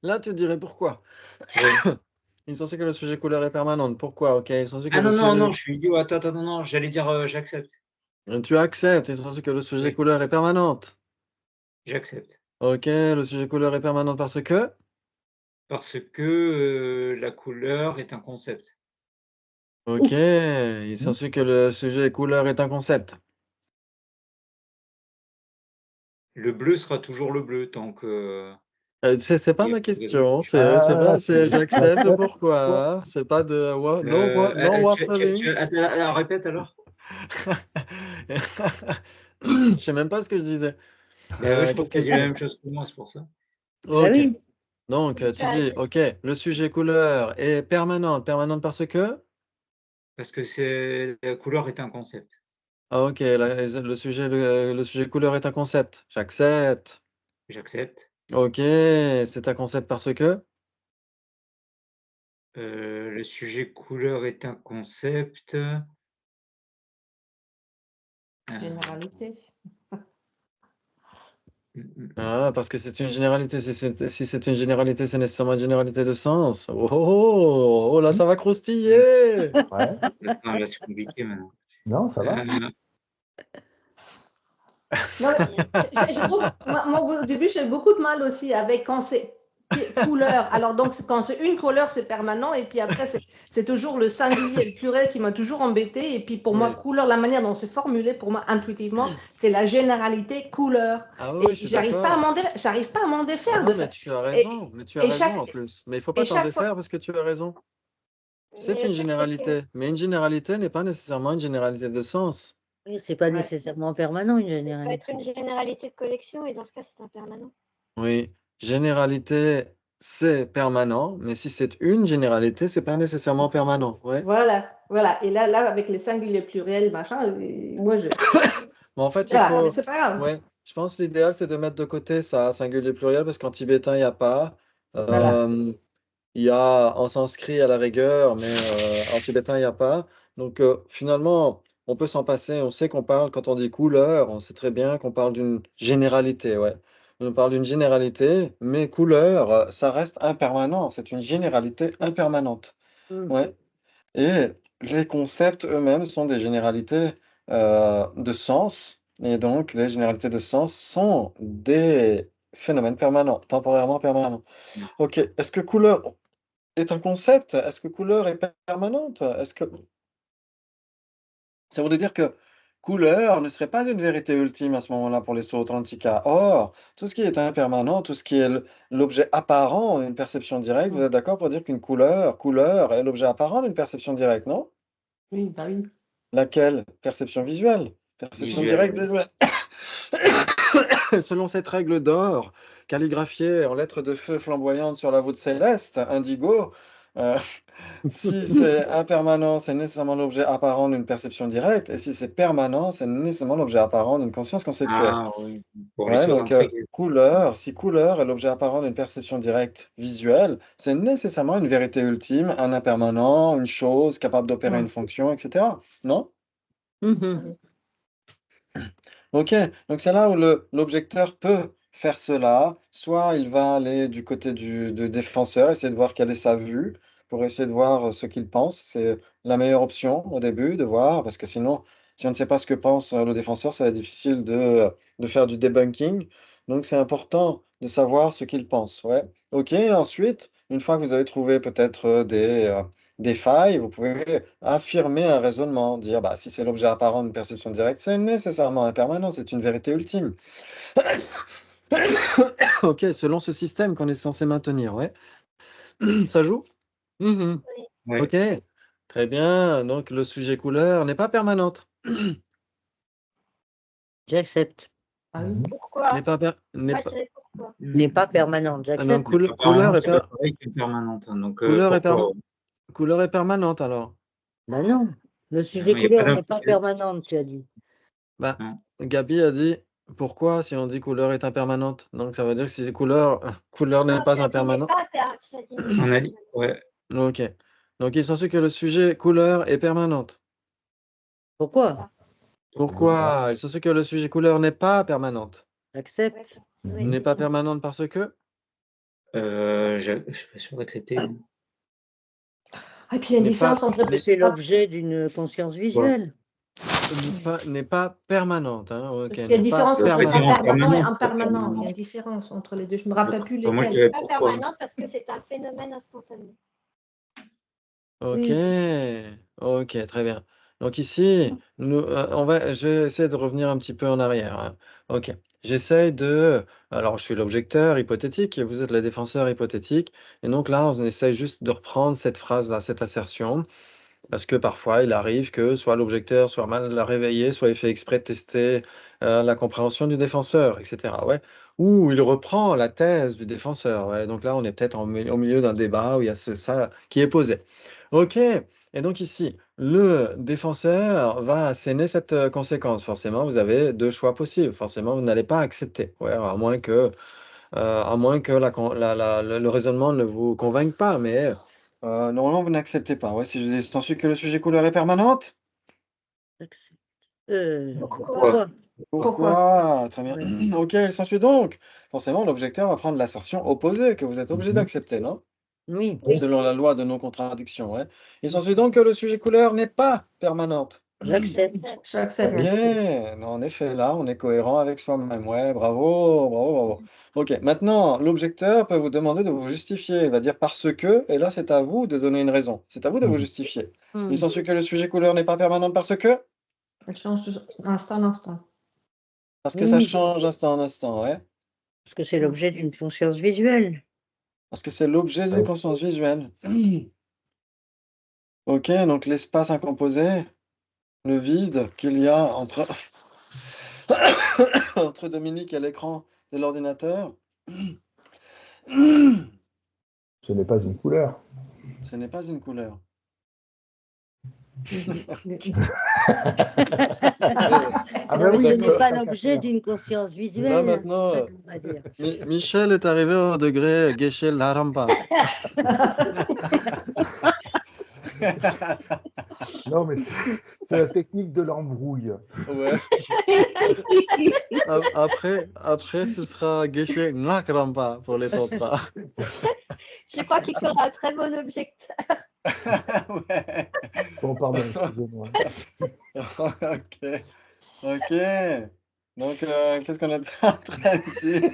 là, tu dirais pourquoi? Oui. Il est censé que le sujet couleur est permanente. Pourquoi? Ok, il est censé que Ah le non, sujet... je suis idiot. Attends, non, j'allais dire j'accepte. Tu acceptes, il est censé que le sujet Oui, couleur est permanente. j'accepte. Ok, le sujet couleur est permanente parce que... Parce que la couleur est un concept. Ok, il est censé que le sujet couleur est un concept. Le bleu sera toujours le bleu tant que C'est pas il y a ma pas de raison question, qu'il change. j'accepte J'accepte. pourquoi, hein. C'est pas de no waffling. Attends, alors, répète alors. Je sais même pas ce que je disais. Ben oui, je crois Qu'est-ce que tu as que je dit la disais? même chose que moi, c'est pour ça. Ah Ok, oui, donc tu as dis, juste- ok, le sujet couleur est permanente parce que... Parce que la couleur est un concept. Ah, ok, le sujet couleur est un concept. J'accepte. J'accepte. Ok, c'est un concept parce que... Le sujet couleur est un concept. Généralité. Ah, parce que c'est une généralité. Si c'est une généralité, c'est nécessairement une généralité de sens. Oh, oh, oh, là, ça va croustiller. Ouais. Attends, là, c'est compliqué maintenant. Non, ça va. Non, moi, au début, j'ai beaucoup de mal aussi avec quand c'est couleur. Alors, donc, quand c'est une couleur, c'est permanent. Et puis après, c'est toujours le singulier et le pluriel qui m'a toujours embêté. Et puis, pour moi, Oui. couleur, la manière dont c'est formulé, pour moi, intuitivement, c'est la généralité couleur. Ah oui, Et je suis j'arrive pas à d'accord. m'en défaire Ah, de mais ça. tu as raison. Mais tu as Et raison chaque, en plus. Mais il faut pas et t'en chaque fois, défaire parce que tu as raison. C'est Mais une le pire, c'est que généralité. Mais une généralité n'est pas nécessairement une généralité de sens. Oui, c'est pas ouais. nécessairement permanent, une ça peut être généralité. une généralité de collection et dans ce cas, c'est un permanent. Oui, généralité, c'est permanent, mais si c'est une généralité, c'est pas nécessairement permanent. Ouais. Voilà. Et là, avec les singuliers pluriels, machin, moi, Mais en fait, il voilà, mais faut. c'est pas grave. Ouais, je pense que l'idéal, c'est de mettre de côté ça, singulier pluriel, parce qu'en tibétain, il n'y a pas. Voilà. Il y a en sanskrit à la rigueur, mais en tibétain, il n'y a pas. Donc, finalement, on peut s'en passer. On sait qu'on parle, quand on dit couleur, on sait très bien qu'on parle d'une généralité. Ouais. On parle d'une généralité, mais couleur, ça reste impermanent. C'est une généralité impermanente. Ouais. Et les concepts eux-mêmes sont des généralités de sens. Et donc, les généralités de sens sont des phénomènes permanents, temporairement permanents. Ok. Est-ce que couleur est un concept? Est-ce que couleur est permanente? Est-ce que ça voudrait dire que couleur ne serait pas une vérité ultime à ce moment-là pour les Sautrantika? Or, tout ce qui est impermanent, tout ce qui est l'objet apparent d'une perception directe, vous êtes d'accord pour dire qu'une couleur est l'objet apparent d'une perception directe, non? Oui, bah oui. Laquelle? Perception visuelle. Perception Visuel, directe oui. visuelle. Selon cette règle d'or, calligraphiée en lettres de feu flamboyantes sur la voûte céleste, indigo, euh, si c'est impermanent, c'est nécessairement l'objet apparent d'une perception directe, et si c'est permanent, c'est nécessairement l'objet apparent d'une conscience conceptuelle. Ah oui, pour les Ouais, choses donc intrigues. couleur, si couleur est l'objet apparent d'une perception directe visuelle, c'est nécessairement une vérité ultime, un impermanent, une chose capable d'opérer une fonction, etc. Non? Mhm. Ok, donc c'est là où l'objecteur peut faire cela. Soit il va aller du côté du défenseur, essayer de voir quelle est sa vue, pour essayer de voir ce qu'il pense. C'est la meilleure option au début, de voir, parce que sinon, si on ne sait pas ce que pense le défenseur, ça va être difficile de faire du debunking. Donc c'est important de savoir ce qu'il pense. Ouais. Ok, ensuite, une fois que vous avez trouvé peut-être des failles, vous pouvez affirmer un raisonnement, dire bah, si c'est l'objet apparent d'une perception directe, c'est nécessairement impermanent, c'est une vérité ultime. Ok, selon ce système qu'on est censé maintenir, ouais. Ça joue? Mhm. Ouais. Ok, très bien. Donc le sujet couleur n'est pas permanente. J'accepte. Ah oui. Pourquoi? N'est pas, Moi, je dirais pourquoi. N'est pas permanente, Ah non, j'accepte. Pas couleur permanente, est c'est pas pareil que permanente. Donc pourquoi? couleur est permanente alors. Ben non, le Non, sujet mais il n'y a pas couleur n'est pas d'implication. permanente, tu as dit. Bah, Non. Gabi a dit pourquoi si on dit couleur est impermanente. Donc ça veut dire que si c'est couleur n'est Non, pas tu as dit n'est impermanent. pas tu as dit n'est pas On a dit, permanent. ouais. Ok. Donc il est censé que le sujet couleur est permanente. Pourquoi? Pourquoi? Il est censé que le sujet couleur n'est pas permanente. J'accepte. Oui, N'est c'est pas bien. permanente parce que? Je suis pas sûr d'accepter. Et puis il y a une N'est pas, différence entre. Que c'est l'objet d'une conscience visuelle. n'est pas permanente. Hein. Ok, Parce qu'il y a une n'est pas différence entre permanente. permanent et c'est pas impermanent. Il y a permanent. une différence entre les deux. Je ne me rappelle plus Moi, je lesquels. dirais Pas pourquoi. permanente parce que c'est un phénomène instantané. Ok, Oui. ok, très bien. Donc ici, je vais essayer de revenir un petit peu en arrière. Hein. Ok, j'essaye alors je suis l'objecteur hypothétique et vous êtes le défenseur hypothétique. Et donc là, on essaye juste de reprendre cette phrase-là, cette assertion. Parce que parfois, il arrive que soit l'objecteur soit mal la réveillé, soit il fait exprès de tester la compréhension du défenseur, etc. Ouais. Ou il reprend la thèse du défenseur. Ouais. Donc là, on est peut-être au milieu d'un débat où il y a ça qui est posé. OK. Et donc ici, le défenseur va asséner cette conséquence. Forcément, vous avez deux choix possibles. Forcément, vous n'allez pas accepter. Ouais, à moins que le raisonnement ne vous convainque pas. Mais Normalement, vous n'acceptez pas. Ouais, si je dis, s'ensuit que le sujet couleur est permanente. J'accepte. Pourquoi? Pourquoi? Très bien. Ouais. Ok, il s'ensuit donc. Forcément, l'objecteur va prendre l'assertion opposée que vous êtes obligé d'accepter, non? Oui. Selon la loi de non-contradiction, ouais. Il s'ensuit donc que le sujet couleur n'est pas permanente. J'accepte. J'accepte. Ok, en effet, là, on est cohérent avec soi-même. Ouais, bravo, bravo, bravo. Ok, maintenant, l'objecteur peut vous demander de vous justifier. Il va dire parce que, et là, c'est à vous de donner une raison. C'est à vous de vous justifier. Il s'ensuit que le sujet couleur n'est pas permanente parce que, Elle change d'instant en instant. parce que ça Oui. change instant en instant, ouais. Parce que c'est l'objet d'une conscience visuelle. Parce que c'est l'objet d'une Ouais. conscience visuelle. Ok, donc l'espace incomposé, le vide qu'il y a entre, entre Dominique et l'écran de l'ordinateur, Ce n'est pas une couleur. ce n'est pas une couleur. Ah Non, mais ce n'est d'accord. pas l'objet d'une conscience visuelle. Là, maintenant, c'est ça qu'on va dire. Michel est arrivé au degré Geshe Laramba. Non, mais c'est la technique de l'embrouille. Ouais. Après, ce sera Geshe Nakramba pour les tantra. Je crois qu'il fera un très bon objecteur. Ouais. Bon, pardon, excusez-moi. Ok. Ok. Donc, qu'est-ce qu'on est en train de dire?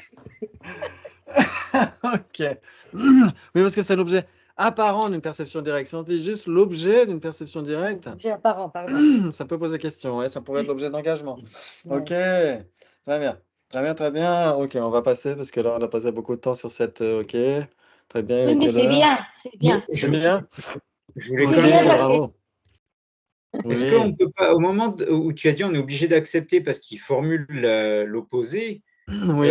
Ok. Oui, parce que c'est l'objet apparent d'une perception directe. Si on dit juste l'objet d'une perception directe, Objet apparent, pardon. ça peut poser question. Ouais, ça pourrait être l'objet d'engagement. Ouais. Ok. Très bien. Très bien, très bien. Ok, on va passer parce que là, on a passé beaucoup de temps sur cette. Ok. Très bien. Il Oui, est mais quelle c'est heure? bien, c'est bien. C'est bien? Je voulais Ok, quand bien même. parce que- bravo. Est-ce Oui. qu'on peut pas, au moment où tu as dit on est obligé d'accepter parce qu'il formule l'opposé, Oui.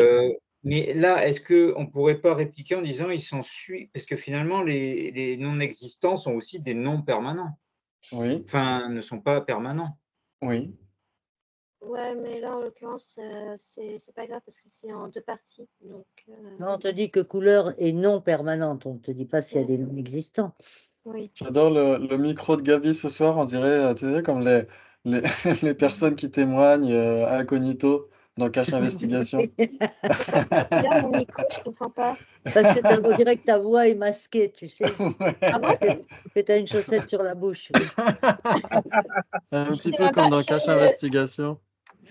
mais là, est-ce qu'on ne pourrait pas répliquer en disant il s'ensuit, parce que finalement, les non-existants sont aussi des non-permanents, Oui. enfin, ne sont pas permanents. Oui. Ouais, mais là, en l'occurrence, c'est pas grave parce que c'est en deux parties. Donc, Non, on te dit que couleur est non permanente. On ne te dit pas s'il y a des non existants. oui. J'adore le micro de Gabi ce soir. On dirait, tu sais, comme les, les personnes qui témoignent incognito dans Cache Investigation. Là, mon micro, je comprends pas. Parce que on dirait que ta voix est masquée, tu sais. Ah bon? Que tu as une chaussette sur la bouche. Un petit sais peu pas, comme dans je- Cache Investigation.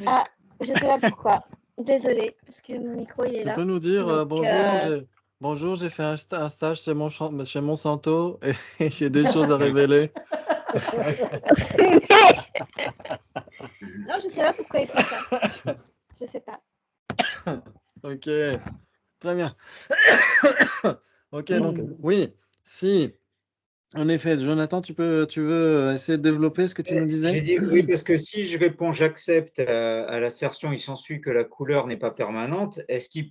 Ah, je sais pas pourquoi. Désolée, parce que mon micro, il est Tu là. peux nous dire Donc, bonjour, j'ai fait un stage chez Monsanto et j'ai des choses à révéler. Non, je sais pas pourquoi il fait ça. Je sais pas. Ok, très bien. Ok, donc oui, si, en effet, Jonathan, tu veux essayer de développer ce que tu nous disais? J'ai dit oui, parce que si je réponds j'accepte à l'assertion, il s'ensuit que la couleur n'est pas permanente, est-ce que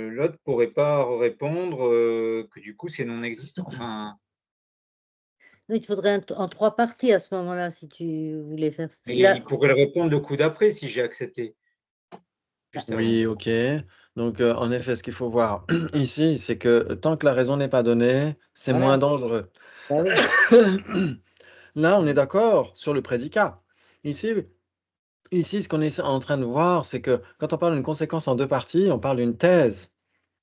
l'autre pourrait pas répondre que du coup c'est non existant? Enfin, Il te faudrait en 3 parties à ce moment-là, si tu voulais faire ça. mais Là, il pourrait le répondre le coup d'après si j'ai accepté. Juste avant. Oui, ok. Donc, en effet, ce qu'il faut voir ici, c'est que tant que la raison n'est pas donnée, c'est Voilà. moins dangereux. bah oui. Là, on est d'accord sur le prédicat. Ici, ce qu'on est en train de voir, c'est que quand on parle d'une conséquence en deux parties, on parle d'une thèse.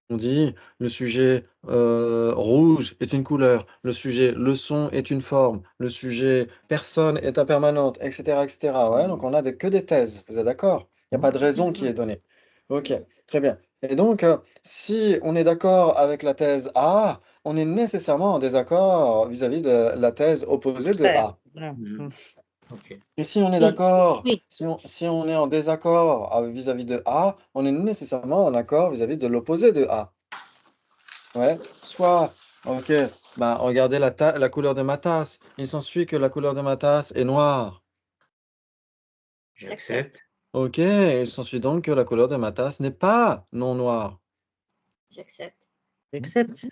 On dit le sujet rouge est une couleur, le sujet le son est une forme, le sujet personne est impermanente, etc., etc. Ouais, donc on a que des thèses. Vous êtes d'accord? Il n'y a pas de raison qui est donnée. Ok, très bien. Et donc, si on est d'accord avec la thèse A, on est nécessairement en désaccord vis-à-vis de la thèse opposée de A. Voilà. Ok. Et si on est Oui, d'accord, oui. si on est en désaccord vis-à-vis de A, on est nécessairement en accord vis-à-vis de l'opposé de A. Ouais. Soit, ok, bah, regardez la couleur de ma tasse. Il s'ensuit que la couleur de ma tasse est noire. J'accepte. Ok, il s'ensuit donc que la couleur de ma tasse n'est pas non noire. J'accepte. J'accepte.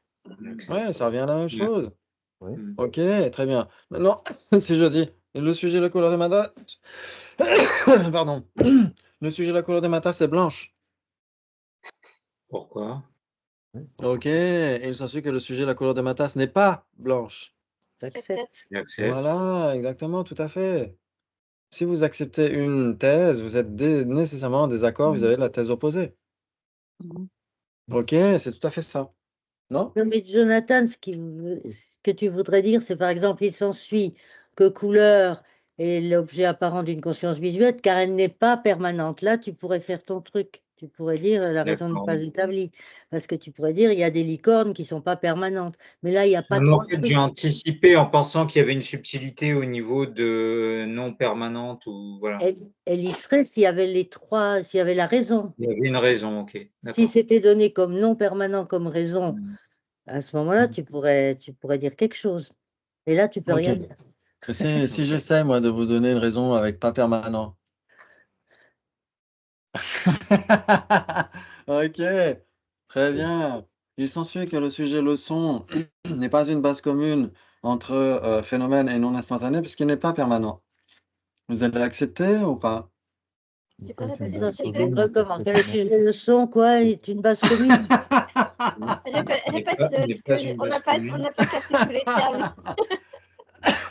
Ouais, ça revient à la même chose. Oui. Ok, très bien. Maintenant, si je dis le sujet, la couleur de ma tasse. Pardon. Le sujet, la couleur de ma tasse est blanche. Pourquoi? Ok, et il s'ensuit que le sujet, la couleur de ma tasse n'est pas blanche. J'accepte. J'accepte. Voilà, exactement, tout à fait. Si vous acceptez une thèse, vous êtes nécessairement en désaccord vis-à-vis de la thèse opposée. Mhm. Ok, c'est tout à fait ça. Non? Non, mais Jonathan, ce que tu voudrais dire, c'est par exemple, il s'ensuit que couleur est l'objet apparent d'une conscience visuelle, car elle n'est pas permanente. Là, tu pourrais faire ton truc. Tu pourrais dire la raison n'est D'accord. pas établie. Parce que tu pourrais dire il y a des licornes qui ne sont pas permanentes. Mais là, il n'y a pas Non, mais en trois fait, trucs. j'ai anticipé en pensant qu'il y avait une subtilité au niveau de non permanente ou voilà. Elle y serait s'il y avait les trois, s'il y avait la raison. Il y avait une raison, ok. Si D'accord. c'était donné comme non permanent comme raison, Mm. à ce moment-là, tu pourrais dire quelque chose. Et là, tu peux Ok. rien dire. Si j'essaie, moi, de vous donner une raison avec pas permanent. Ok, très bien. Il s'ensuit que le sujet leçon n'est pas une base commune entre phénomène et non instantané puisqu'il n'est pas permanent. Vous allez l'accepter ou pas? Tu peux répéter, Ça, s'il te c'est plaît? une recommande. Que le sujet de son, quoi, est une base commune. Répète, N'est parce pas que une on n'a base pas, commune. on n'a pas capté tous les termes.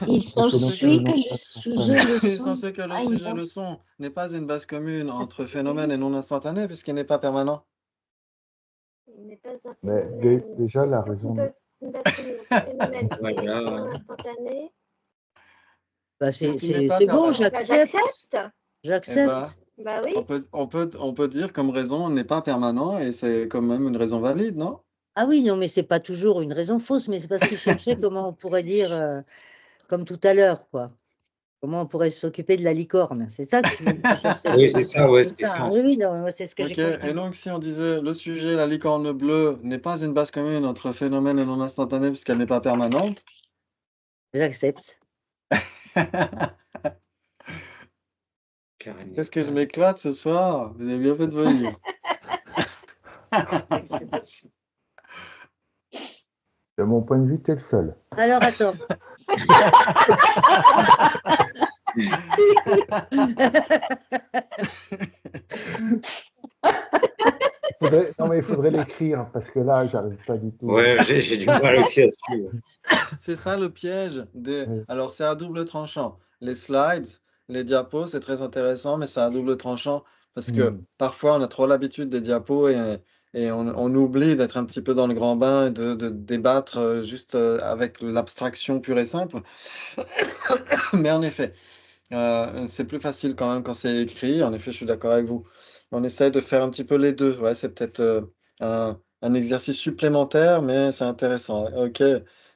Il s'ensuit que le sujet Il leçon s'ensuit que le a une sujet base leçon n'est pas une base commune entre phénomène et non instantané puisqu'il n'est pas permanent. Il n'est pas un Mais phénomène. déjà, la Quand raison. une base commune entre phénomène et Voilà. non instantané, Bah, Puisqu'il n'est pas c'est bon, permanent. bah, j'accepte. j'accepte. Eh ben, J'accepte. Bah oui. on peut dire comme raison n'est pas permanent et c'est quand même une raison valide, non? Ah oui, non, mais c'est pas toujours une raison fausse, mais c'est parce qu'il cherchait comment on pourrait dire, comme tout à l'heure, quoi. Comment on pourrait s'occuper de la licorne. C'est ça que tu cherchais. Oui, c'est ça, ouais, C'est c'est ça. ça. Oui, oui, non, moi, c'est ce que j'ai Ok, et compris. donc si on disait le sujet, la licorne bleue, n'est pas une base commune entre phénomène et non instantané puisqu'elle n'est pas permanente. J'accepte. Qu'est-ce que je m'éclate ce soir? Vous avez bien fait de venir. De mon point de vue, tu es le seul. Alors, attends. Non, mais il faudrait l'écrire parce que là, j'arrive pas du tout. Ouais, j'ai du mal aussi à suivre. C'est ça le piège des. Oui. Alors c'est à double tranchant. Les slides, les diapos, c'est très intéressant, mais c'est à double tranchant parce que parfois on a trop l'habitude des diapos et on oublie d'être un petit peu dans le grand bain et de débattre juste avec l'abstraction pure et simple. Mais en effet, c'est plus facile quand même quand c'est écrit. En effet, je suis d'accord avec vous. On essaie de faire un petit peu les deux. Ouais, c'est peut-être un exercice supplémentaire, mais c'est intéressant. Ok.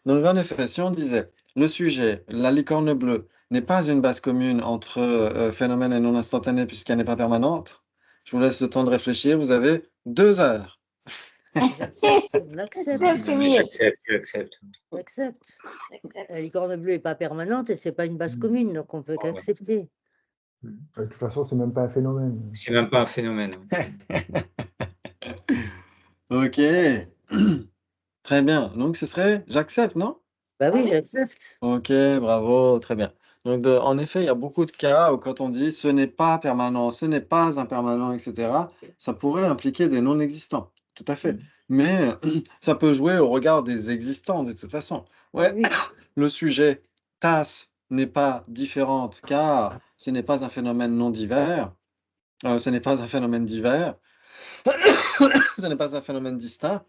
Donc, en effet, si on disait le sujet, la licorne bleue, n'est pas une base commune entre phénomène et non instantané puisqu'elle n'est pas permanente, je vous laisse le temps de réfléchir. Vous avez 2 heures. J'accepte. J'accepte. J'accepte. J'accepte. La licorne bleue n'est pas permanente et c'est pas une base commune, donc on peut qu'accepter. De toute façon, c'est même pas un phénomène. C'est même pas un phénomène. Ok. Très bien. Donc, ce serait j'accepte, non? Bah oui, j'accepte. Ok, bravo, très bien. Donc, en effet, il y a beaucoup de cas où quand on dit ce n'est pas permanent, ce n'est pas impermanent, etc., ça pourrait impliquer des non-existants. Tout à fait. Mais ça peut jouer au regard des existants, de toute façon. Ouais, Oui. le sujet tasse n'est pas différente car ce n'est pas un phénomène non divers, ce n'est pas un phénomène divers, ce n'est pas un phénomène distinct.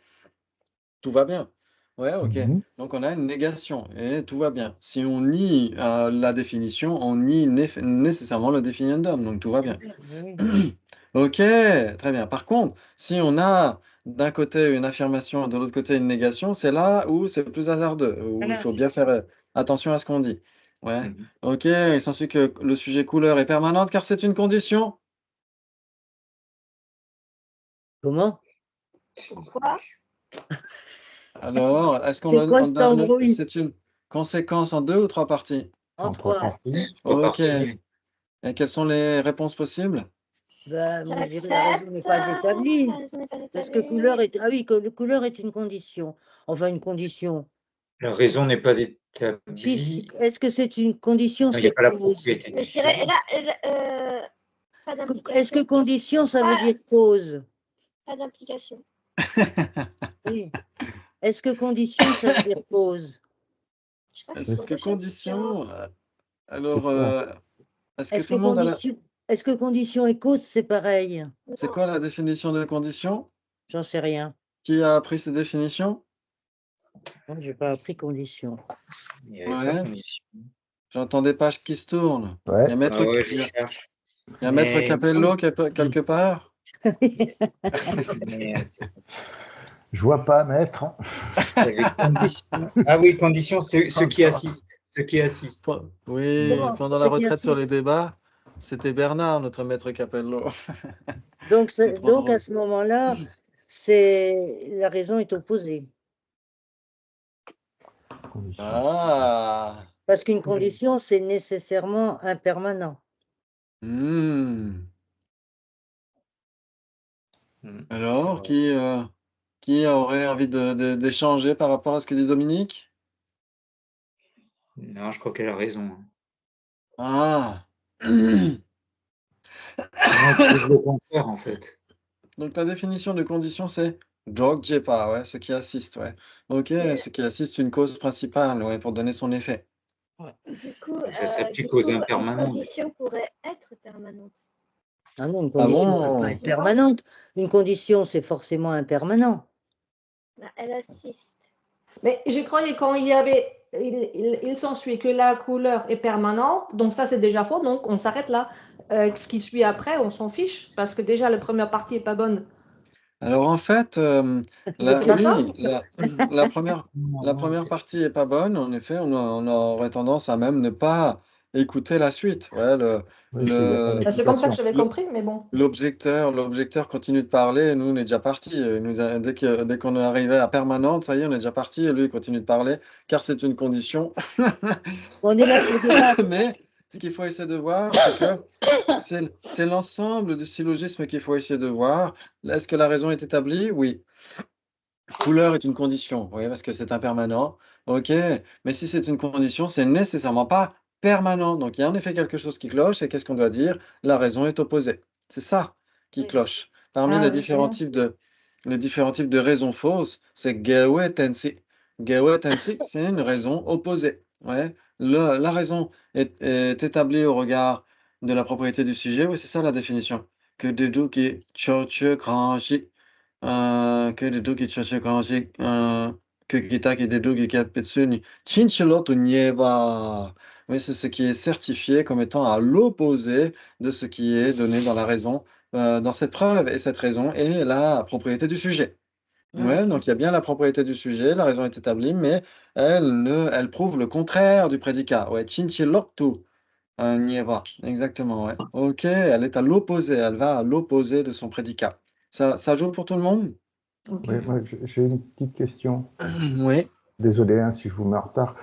Tout va bien. Ouais, ok. Donc on a une négation et tout va bien. Si on nie la définition, on nie nécessairement le définiendum, donc tout va bien. Oui. Ok, très bien. Par contre, si on a d'un côté une affirmation et de l'autre côté une négation, c'est là où c'est plus hasardeux, où il faut bien faire attention à ce qu'on dit. Ouais, ok. Il s'ensuit que le sujet couleur est permanente car c'est une condition. Comment? Pourquoi? Alors, est-ce qu'on C'est quoi cet embrouille? c'est une conséquence en 2 ou 3 parties? En 3. Ok. Et quelles sont les réponses possibles? Ben, moi, je dirais la raison n'est pas établie. Parce que couleur est... Ah oui, que le couleur est une condition. Enfin, une condition. La raison n'est pas établie. Est-ce que c'est une condition? Il n'y a pas la cause. propriété. Mais je dirais pas d'implication. Est-ce que condition, ça veut dire cause? Pas d'implication. Oui. Est-ce que condition, ça veut dire cause? Je crois que Est-ce sont que deux choses condition, différentes. alors, est-ce que Est-ce tout que le monde a la... est-ce que condition et cause, c'est pareil? C'est Non, quoi la définition de condition? J'en sais rien. Qui a appris ces définitions? Moi, j'ai pas appris condition. Il n'y avait pas Ouais, condition. j'entends des pages qui se tournent. Il y Ouais. a Ah Maître, ouais, il je y a, cherche. il y a Maître Mais il me semble. Capello quelque part. Mais, Je vois pas, maître. il y avait condition. Ah oui, condition, c'est ceux qui assistent. Ceux qui assistent. Oui, Comment? pendant la Ceux qui retraite sur les assistent. débats, c'était Bernard, notre Maître Capello. Donc, C'est trop donc à drôle. ce moment-là, c'est la raison est opposée. Condition. Ah, Parce qu'une condition, c'est nécessairement impermanent. hmm. C'est Alors, vrai. qui aurait envie d'échanger par rapport à ce que dit Dominique? Non, je crois qu'elle a raison. Ah, Comment prouve le contraire, en fait? donc la définition de condition, c'est pas, ouais, ceux qui assistent, ouais. Ok, ceux qui assistent une cause principale, ouais, pour donner son effet. du coup, Ça s'applique aux une impermanents. condition pourrait être permanente. Ah non, une Ah condition ne peut pas bon? être permanente. Une condition, c'est forcément impermanent. Là, elle assiste. Mais je croyais quand il y avait, il s'ensuit que la couleur est permanente, donc ça c'est déjà faux, donc on s'arrête là. Ce qui suit après, on s'en fiche, parce que déjà la première partie est pas bonne. Alors en fait, C'est pas ça? oui, la première partie est pas bonne. En effet, on aurait tendance à même ne pas écouter la suite. Ouais, Oui, il y a pas le, C'est comme ça que d'explication. j'avais le- compris, mais bon. l'objecteur continue de parler, et nous on est déjà parti. Dès qu'on est arrivé à permanente, ça y est, on est déjà parti, et lui il continue de parler, car c'est une condition. On est là pour débattre. Mais ce qu'il faut essayer de voir, c'est que c'est l'ensemble du syllogisme qu'il faut essayer de voir. Est-ce que la raison est établie? Oui. Couleur est une condition, oui, parce que c'est impermanent. OK, mais si c'est une condition, c'est nécessairement pas permanent. Donc il y a en effet quelque chose qui cloche, et qu'est-ce qu'on doit dire? La raison est opposée. C'est ça qui Oui. cloche. Parmi Ah, ok. les différents types de raisons fausses, c'est gewetensi. Gewetensi, c'est une raison opposée. Ouais. La raison est établie au regard de la propriété du sujet. Oui, c'est ça la définition. Que deduki choche granji. Que deduki choche granji. Que kitaki deduki kapetsuni. Chinchilotu nieba. Oui, c'est ce qui est certifié comme étant à l'opposé de ce qui est donné dans la raison, dans cette preuve. Et cette raison est la propriété du sujet. Ouais, donc il y a bien la propriété du sujet, la raison est établie, mais elle prouve le contraire du prédicat. Ouais, chinchiloktu, nieva. Exactement, ouais. Ok, elle est à l'opposé, elle va à l'opposé de son prédicat. Ça joue pour tout le monde? Ok. Oui, moi, j'ai une petite question. Oui. Désolé hein, si je vous mets en retard.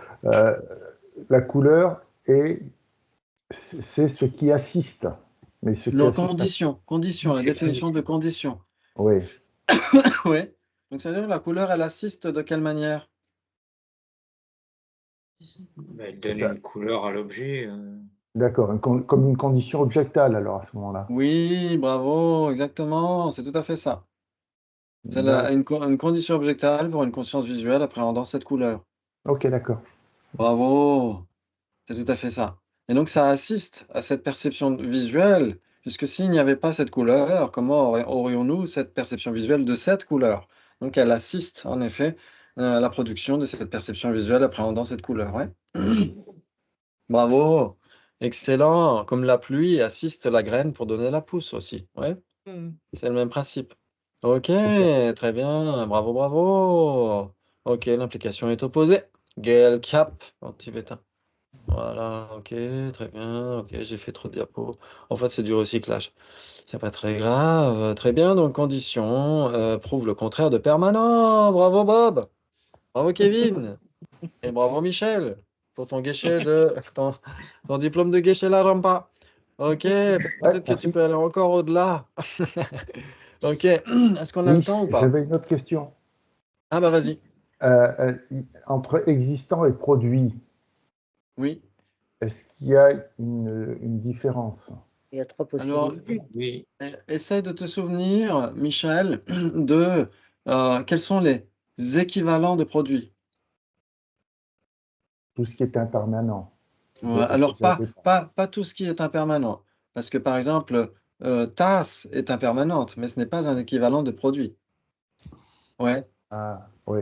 La couleur c'est ce qui assiste. Mais ce qui Non, assiste. condition, la C'est définition de condition. condition. Oui, Oui. Donc ça veut dire que la couleur, elle assiste de quelle manière? Elle donne ça. une couleur à l'objet. D'accord, comme une condition objectale alors à ce moment-là. Oui, bravo, exactement, c'est tout à fait ça. C'est une condition objectale pour une conscience visuelle appréhendant cette couleur. Ok, d'accord. Bravo, c'est tout à fait ça. Et donc ça assiste à cette perception visuelle, puisque s'il n'y avait pas cette couleur, comment aurions-nous cette perception visuelle de cette couleur? Donc elle assiste en effet à la production de cette perception visuelle appréhendant cette couleur. Ouais. Bravo, excellent. Comme la pluie assiste la graine pour donner la pousse aussi. Ouais. Hmm. C'est le même principe. Ok, très bien. Bravo, bravo. Ok, l'implication est opposée. Gel cap en tibétain. Voilà, ok, très bien. Ok, j'ai fait trop de diapos. En fait, c'est du recyclage. C'est pas très grave. Très bien, donc condition prouve le contraire de permanent. Bravo, Bob. Bravo, Kevin. Et bravo, Michel, pour ton guéchet ton diplôme de guéchet La Rampa. Ok, Ouais, peut-être que tu merci. peux aller encore au-delà. Ok, est-ce qu'on a le Oui, temps ou pas? j'avais une autre question. Ah bah vas-y. Entre existant et produit, Oui. est-ce qu'il y a une différence? Il y a trois Alors, possibilités. Oui. essaye de te souvenir, Michel, de quels sont les équivalents de produits? Tout ce qui est impermanent. Ouais, alors, pas tout ce qui est impermanent. Parce que, par exemple, tasse est impermanente, mais ce n'est pas un équivalent de produit. Ouais, Ah, oui.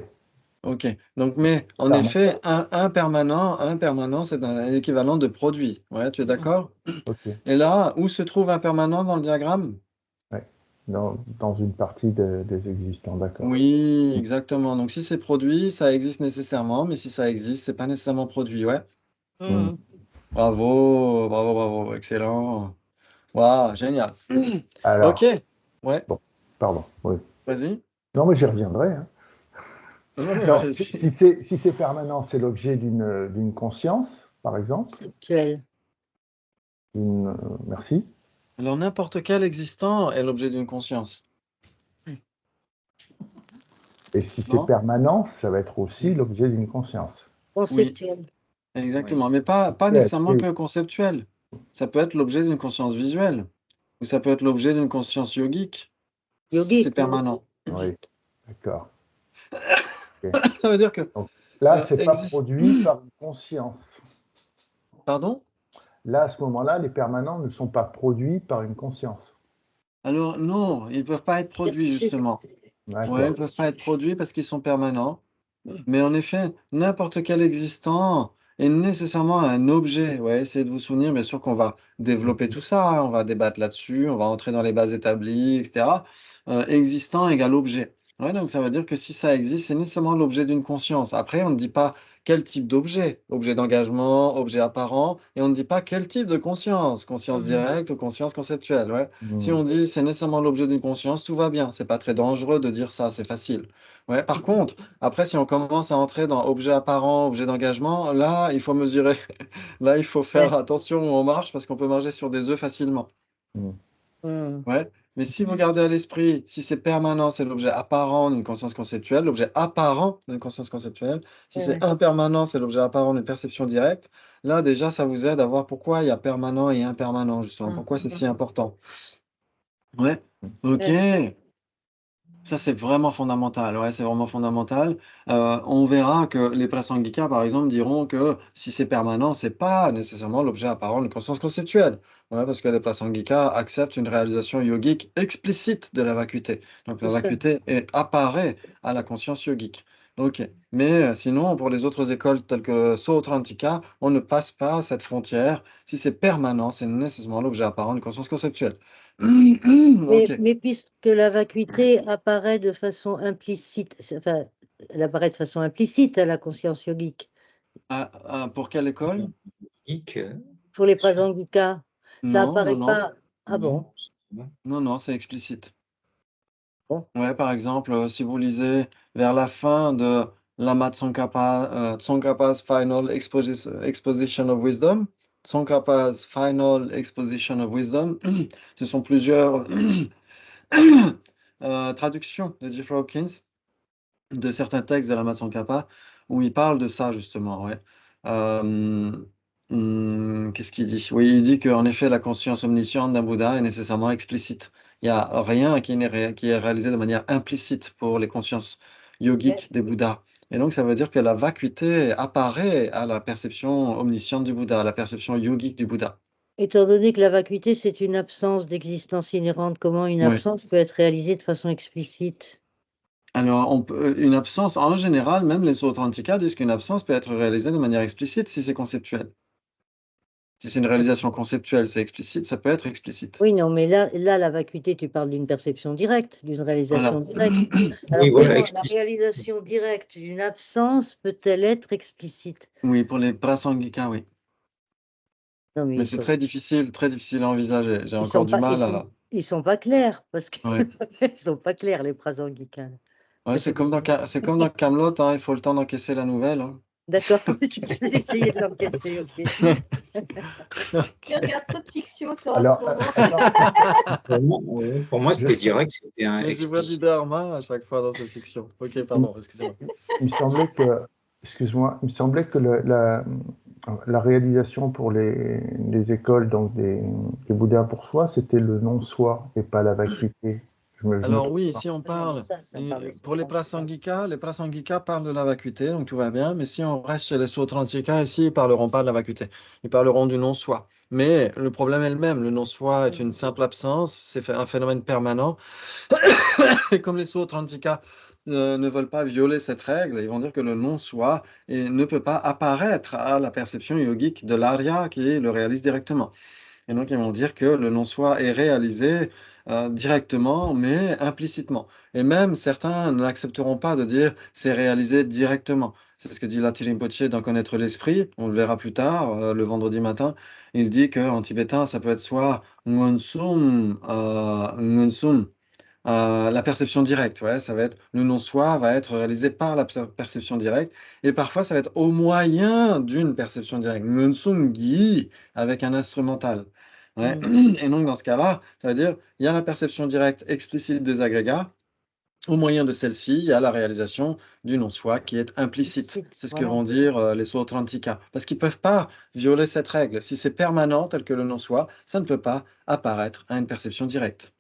ok. Donc, mais en Permanent. effet, un impermanent, c'est un équivalent de produit. Ouais, tu es d'accord? Ok. Et là, où se trouve impermanent dans le diagramme? Ouais. Dans une partie des existants, d'accord. Oui, exactement. Donc, si c'est produit, ça existe nécessairement, mais si ça existe, c'est pas nécessairement produit. Ouais. Hmm. Bravo, bravo, bravo, excellent. Waouh, génial. Ok, Alors, ouais, bon, pardon, oui. vas-y. Non, mais j'y reviendrai, hein. Non, mais Non, vas-y. si c'est permanent, c'est l'objet d'une conscience, par exemple. Conceptuel. Merci. Alors, n'importe quel existant est l'objet d'une conscience, Et si c'est non? permanent, ça va être aussi l'objet d'une conscience. Oui, Conceptuel. exactement. Mais pas Ouais, nécessairement oui. que conceptuel. Ça peut être l'objet d'une conscience visuelle, ou ça peut être l'objet d'une conscience yogique, si c'est Yogique. permanent. Oui, d'accord. Ok. Ça veut dire que Donc là, c'est pas existe. produit par une conscience. Pardon? Là, à ce moment-là, les permanents ne sont pas produits par une conscience. Alors, non, ils ne peuvent pas être produits, Perçu. justement. Ouais, ils ne D'accord. peuvent pas être produits parce qu'ils sont permanents. Mais en effet, n'importe quel existant est nécessairement un objet. Ouais, essayez de vous souvenir, bien sûr qu'on va développer tout ça, hein, on va débattre là-dessus, on va entrer dans les bases établies, etc. Existant égale objet. Ouais, donc ça veut dire que si ça existe, c'est nécessairement l'objet d'une conscience. Après, on ne dit pas quel type d'objet, objet d'engagement, objet apparent, et on ne dit pas quel type de conscience, conscience directe ou conscience conceptuelle. Ouais. Si Hmm. on dit c'est nécessairement l'objet d'une conscience, tout va bien. C'est pas très dangereux de dire ça, c'est facile. Ouais, par contre, après, si on commence à entrer dans objet apparent, objet d'engagement, là, il faut mesurer. Là, il faut faire Ouais. attention où on marche parce qu'on peut marcher sur des œufs facilement. Hmm. Ouais. Mais si vous gardez à l'esprit, si c'est permanent, c'est l'objet apparent d'une conscience conceptuelle, l'objet apparent d'une conscience conceptuelle. Si c'est Ouais. impermanent, c'est l'objet apparent d'une perception directe. Là, déjà, ça vous aide à voir pourquoi il y a permanent et impermanent, justement. Pourquoi c'est si important. Ouais. Ok. Ouais. Ça, c'est vraiment fondamental. Ouais, c'est vraiment fondamental. On verra que les prasangika, par exemple, diront que si c'est permanent, c'est pas nécessairement l'objet apparent d'une conscience conceptuelle. Ouais, parce que les prasangika acceptent une réalisation yogique explicite de la vacuité. Donc, la C'est ça. vacuité apparaît à la conscience yogique. Ok. Mais sinon, pour les autres écoles telles que Sautrantika, on ne passe pas cette frontière. Si c'est permanent, c'est nécessairement l'objet apparent d'une conscience conceptuelle. Ok. Mais puisque la vacuité apparaît de façon implicite, enfin, elle apparaît de façon implicite à la conscience yogique. Pour quelle école? Geek, Pour les prasangika, ça Non, non, apparaît non, pas. Ah bon? non. non, non, c'est explicite. Bon. Ouais, par exemple, si vous lisez vers la fin de Lama Tsongkhapa's Final Exposition of Wisdom, Tsongkhapa's Final Exposition of Wisdom, ce sont plusieurs traductions de Jeffrey Hawkins de certains textes de Lama Tsongkhapa où il parle de ça justement, ouais. Euh, qu'est-ce qu'il dit? Oui, il dit qu'en effet, la conscience omnisciente d'un Bouddha est nécessairement explicite. Il n'y a rien qui est réalisé de manière implicite pour les consciences yogiques des Bouddhas. Et donc, ça veut dire que la vacuité apparaît à la perception omnisciente du Bouddha, à la perception yogique du Bouddha. Étant donné que la vacuité, c'est une absence d'existence inhérente, comment une Oui. absence peut être réalisée de façon explicite? Alors, une absence, en général, même les Sautrantika disent qu'une absence peut être réalisée de manière explicite si c'est conceptuel. Si c'est une réalisation conceptuelle, c'est explicite, ça peut être explicite. Oui, non, mais là, la vacuité, tu parles d'une perception directe, d'une réalisation Voilà. directe. Oui, Alors, voilà, comment la explicite. réalisation directe d'une absence peut-elle être explicite? Oui, pour les prasangika, oui. Non, mais Mais c'est très difficile à envisager. J'ai ils encore sont du pas, mal à. ils sont pas clairs, parce que Ouais. ils sont pas clairs, les prasangika. Ouais, c'est comme dans Camelot, hein, il faut le temps d'encaisser la nouvelle. Hein. D'accord, je vais essayer de l'encaisser, ok. Tu regardes trop de fiction, toi, en Alors, ce moment. Pour moi, c'était direct, c'était un Mais je vois du explicite. dharma à chaque fois dans cette fiction. Ok, pardon, excusez-moi. il me semblait que, excuse-moi, il me semblait que la réalisation pour les écoles donc des Bouddhas pour soi, c'était le non-soi et pas la vacuité. Alors oui, ici on mais parle, ça me paraît pour les prasangika parlent de la vacuité, donc tout va bien, mais si on reste chez les Sautrantika, ici, ils parleront pas de la vacuité, ils parleront du non-soi. Mais le problème est le même, le non-soi est une simple absence, c'est un phénomène permanent, et comme les Sautrantika ne veulent pas violer cette règle, ils vont dire que le non-soi ne peut pas apparaître à la perception yogique de l'Arya qui le réalise directement. Et donc, ils vont dire que le non-soi est réalisé directement, mais implicitement. Et même certains n'accepteront pas de dire c'est réalisé directement. C'est ce que dit Lati Rinpoche dans Connaître l'esprit. On le verra plus tard, le vendredi matin. Il dit qu'en tibétain, ça peut être soit Ngunsum, la perception directe. Ouais, ça va être le non-soi va être réalisé par la perception directe. Et parfois, ça va être au moyen d'une perception directe. Ngunsum Gi avec un instrumental. Ouais. Et donc, dans ce cas-là, ça veut dire il y a la perception directe explicite des agrégats. Au moyen de celle-ci, il y a la réalisation du non-soi qui est implicite. C'est ce que vont dire les Sautrantika. Parce qu'ils ne peuvent pas violer cette règle. Si c'est permanent, tel que le non-soi, ça ne peut pas apparaître à une perception directe.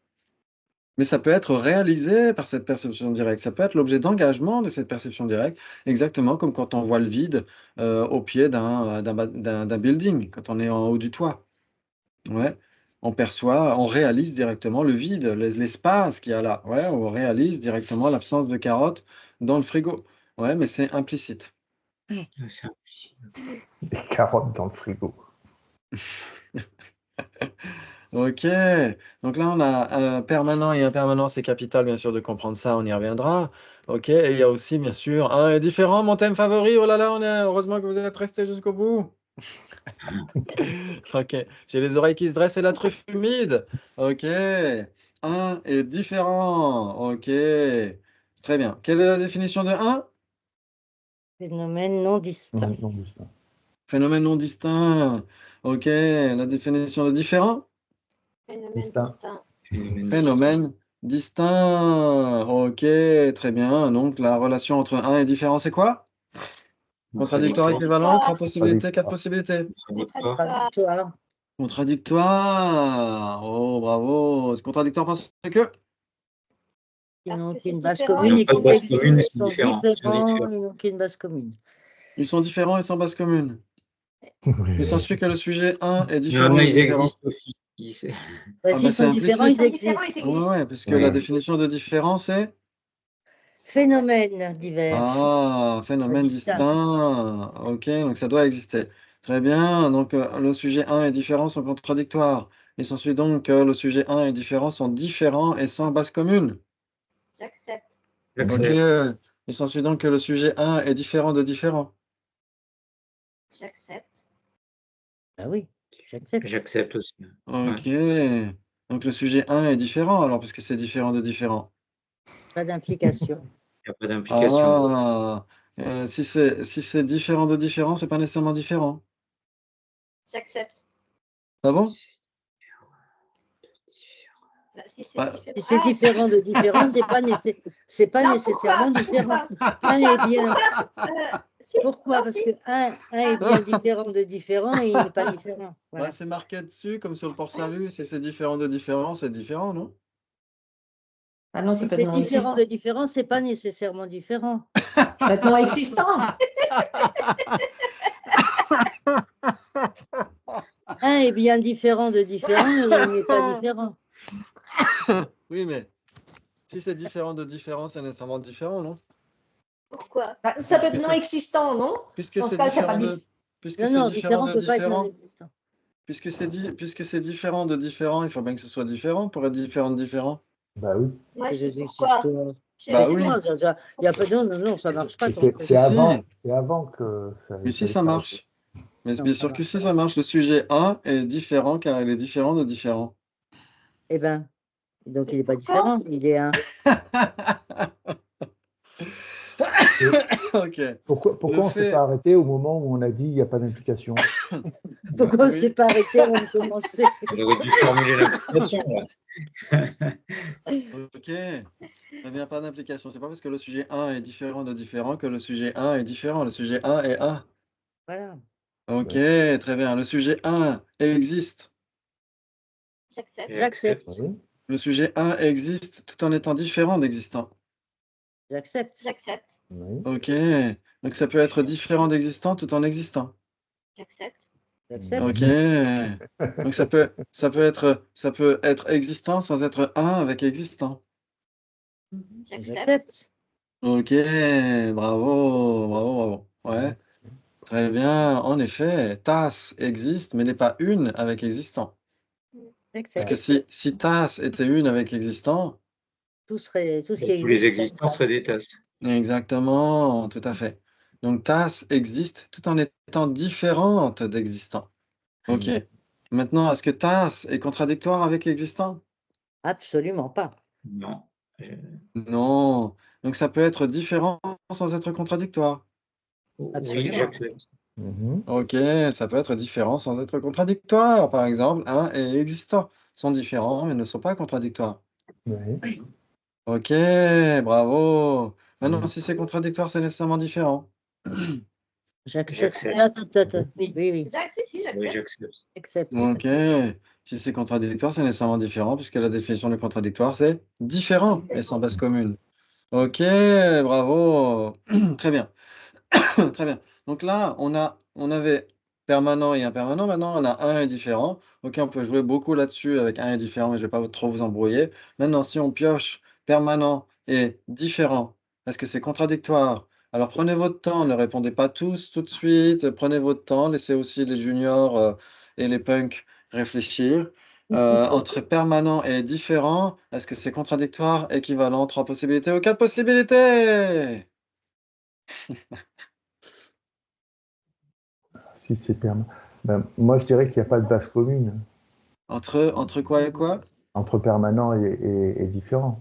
Mais ça peut être réalisé par cette perception directe. Ça peut être l'objet d'engagement de cette perception directe, exactement comme quand on voit le vide au pied d'un building, quand on est en haut du toit. Ouais. On perçoit, on réalise directement le vide, l'espace qu'il y a là. Ouais, on réalise directement l'absence de carottes dans le frigo. Ouais, mais c'est implicite. C'est implicite. Des carottes dans le frigo. Ok, donc là on a un permanent et impermanent, c'est capital bien sûr de comprendre ça, on y reviendra. Ok, et il y a aussi bien sûr un et différent, mon thème favori, oh là là, heureusement que vous êtes restés jusqu'au bout. Ok, j'ai les oreilles qui se dressent et la truffe humide. Ok, un et différent. Ok, très bien. Quelle est la définition de un? Phénomène non distinct. Non distinct. Phénomène non distinct. Ok, la définition de différent? Phénomène Distinct. distinct. Phénomène distinct. Ok, très bien. Donc la relation entre un et différent, c'est quoi? Contradictoire, équivalent, trois possibilités, quatre possibilités. Contradictoire. Contradictoire. Oh, bravo. C'est contradictoire parce que? Ils Parce n'ont que c'est qu'une base différent, commune ils et n'ont pas de qu'ils base existent, commune, ils ils sont sont différents. différents, ils n'ont qu'une base commune. Ils sont différents et sans base commune. Il s'ensuit que le sujet 1 est Non, différent non, de ils différent. existent aussi. Bah, Ah s'ils bah, c'est sont différents, implicite. ils existent. Ouais, ouais, puisque Ouais. la définition de différent, c'est Phénomènes divers. phénomène Distinct. distinct. Ok, donc ça doit exister. Très bien. Donc le sujet 1 et différent sont contradictoires. Il s'ensuit donc que le sujet 1 et différent sont différents et sans base commune. J'accepte. Ok. Il s'ensuit donc que le sujet 1 est différent de différent. J'accepte. Ah oui, j'accepte. J'accepte aussi. Ok. Donc le sujet 1 est différent alors, puisque c'est différent de différent. Pas d'implication. Il n'y a pas d'implication. Ah, si c'est différent de différent, c'est pas nécessairement différent. J'accepte. Ah bon? Bah, si c'est Bah, différent. Si c'est différent de différent, c'est pas Non, nécessairement différent. pourquoi Un est bien. Si, Pourquoi? non, Parce si. que un est bien différent de différent et il n'est pas différent. Voilà. bah, c'est marqué dessus, comme sur le port-salut. Si c'est différent de différent, c'est différent, non? Ah non, Si c'est c'est non différent existant. de différent, c'est pas nécessairement différent. Maintenant existant. Un est bien différent de différent et il n'est pas différent. Oui, mais si c'est différent de différent, c'est nécessairement différent, non? Pourquoi? Bah, ça peut Puisque être non existant, non? Puisque Dans ce c'est cas, il n'y a pas différent de de, puisque Non, c'est non, différent différent de ne peut pas être non différent, existant. puisque c'est différent de différent, il faut bien que ce soit différent pour être différent de différent. Bah oui. Moi, je J'ai dis dit pourquoi. Bah oui. Il y a pas non, ça marche pas. C'est avant que ça. Mais si ça marche. Mais Non, bien ça sûr que marche si ça marche, le sujet 1 est différent car il est différent de différent. Eh bien, donc il n'est pas différent, il est un. Ok. Pourquoi on ne s'est pas arrêté au moment où on a dit il n'y a pas d'implication? Pourquoi on ne s'est pas arrêté avant de commencer? On aurait dû formuler l'implication. Ok. Très bien, pas d'implication. C'est pas parce que le sujet 1 est différent de différent que le sujet 1 est différent. Le sujet 1 est 1. Voilà. Ok, très bien. Le sujet 1 existe. J'accepte. J'accepte. Oui. Le sujet 1 existe tout en étant différent d'existant. J'accepte. J'accepte. Oui. Ok. Donc ça peut être différent d'existant tout en existant. J'accepte. J'accepte. Ok. Donc ça peut être existant sans être un avec existant. J'accepte. Ok, bravo, bravo, bravo. Ouais, très bien. En effet, TAS existe, mais n'est pas une avec existant. Parce que J'accepte. si TAS était une avec existant, Tout ce qui Tous existe. les existants seraient des tasses. exactement, tout à fait. Donc TAS existe tout en étant différente d'existant. Ok. Maintenant, est-ce que TAS est contradictoire avec existant? Absolument pas. Non. Non. Donc ça peut être différent sans être contradictoire. Oui, Absolument. j'accepte. Mhm. Ok, ça peut être différent sans être contradictoire. Par exemple, un et existant sont différents mais ne sont pas contradictoires. Oui. Ok, bravo. Maintenant, si c'est contradictoire, c'est nécessairement différent. J'accepte. J'accepte. Attends. Oui. Oui, j'accepte. j'accepte. J'accepte. Ok, si c'est contradictoire, c'est nécessairement différent puisque la définition de contradictoire, c'est différent et sans base commune. Ok, bravo. Très bien. Très bien. Donc là, on avait permanent et impermanent. Maintenant, on a un et différent. OK, on peut jouer beaucoup là-dessus avec un et différent, mais je ne vais pas trop vous embrouiller. Maintenant, si on pioche permanent et différent, est-ce que c'est contradictoire? Alors prenez votre temps, ne répondez pas tous tout de suite. Prenez votre temps, laissez aussi les juniors et les punks réfléchir. Entre permanent et différent, est-ce que c'est contradictoire, équivalent, 3 possibilités ou 4 possibilités? Si c'est permanent. Ben, moi, je dirais qu'il n'y a pas de base commune Entre quoi et quoi? entre permanent et différent.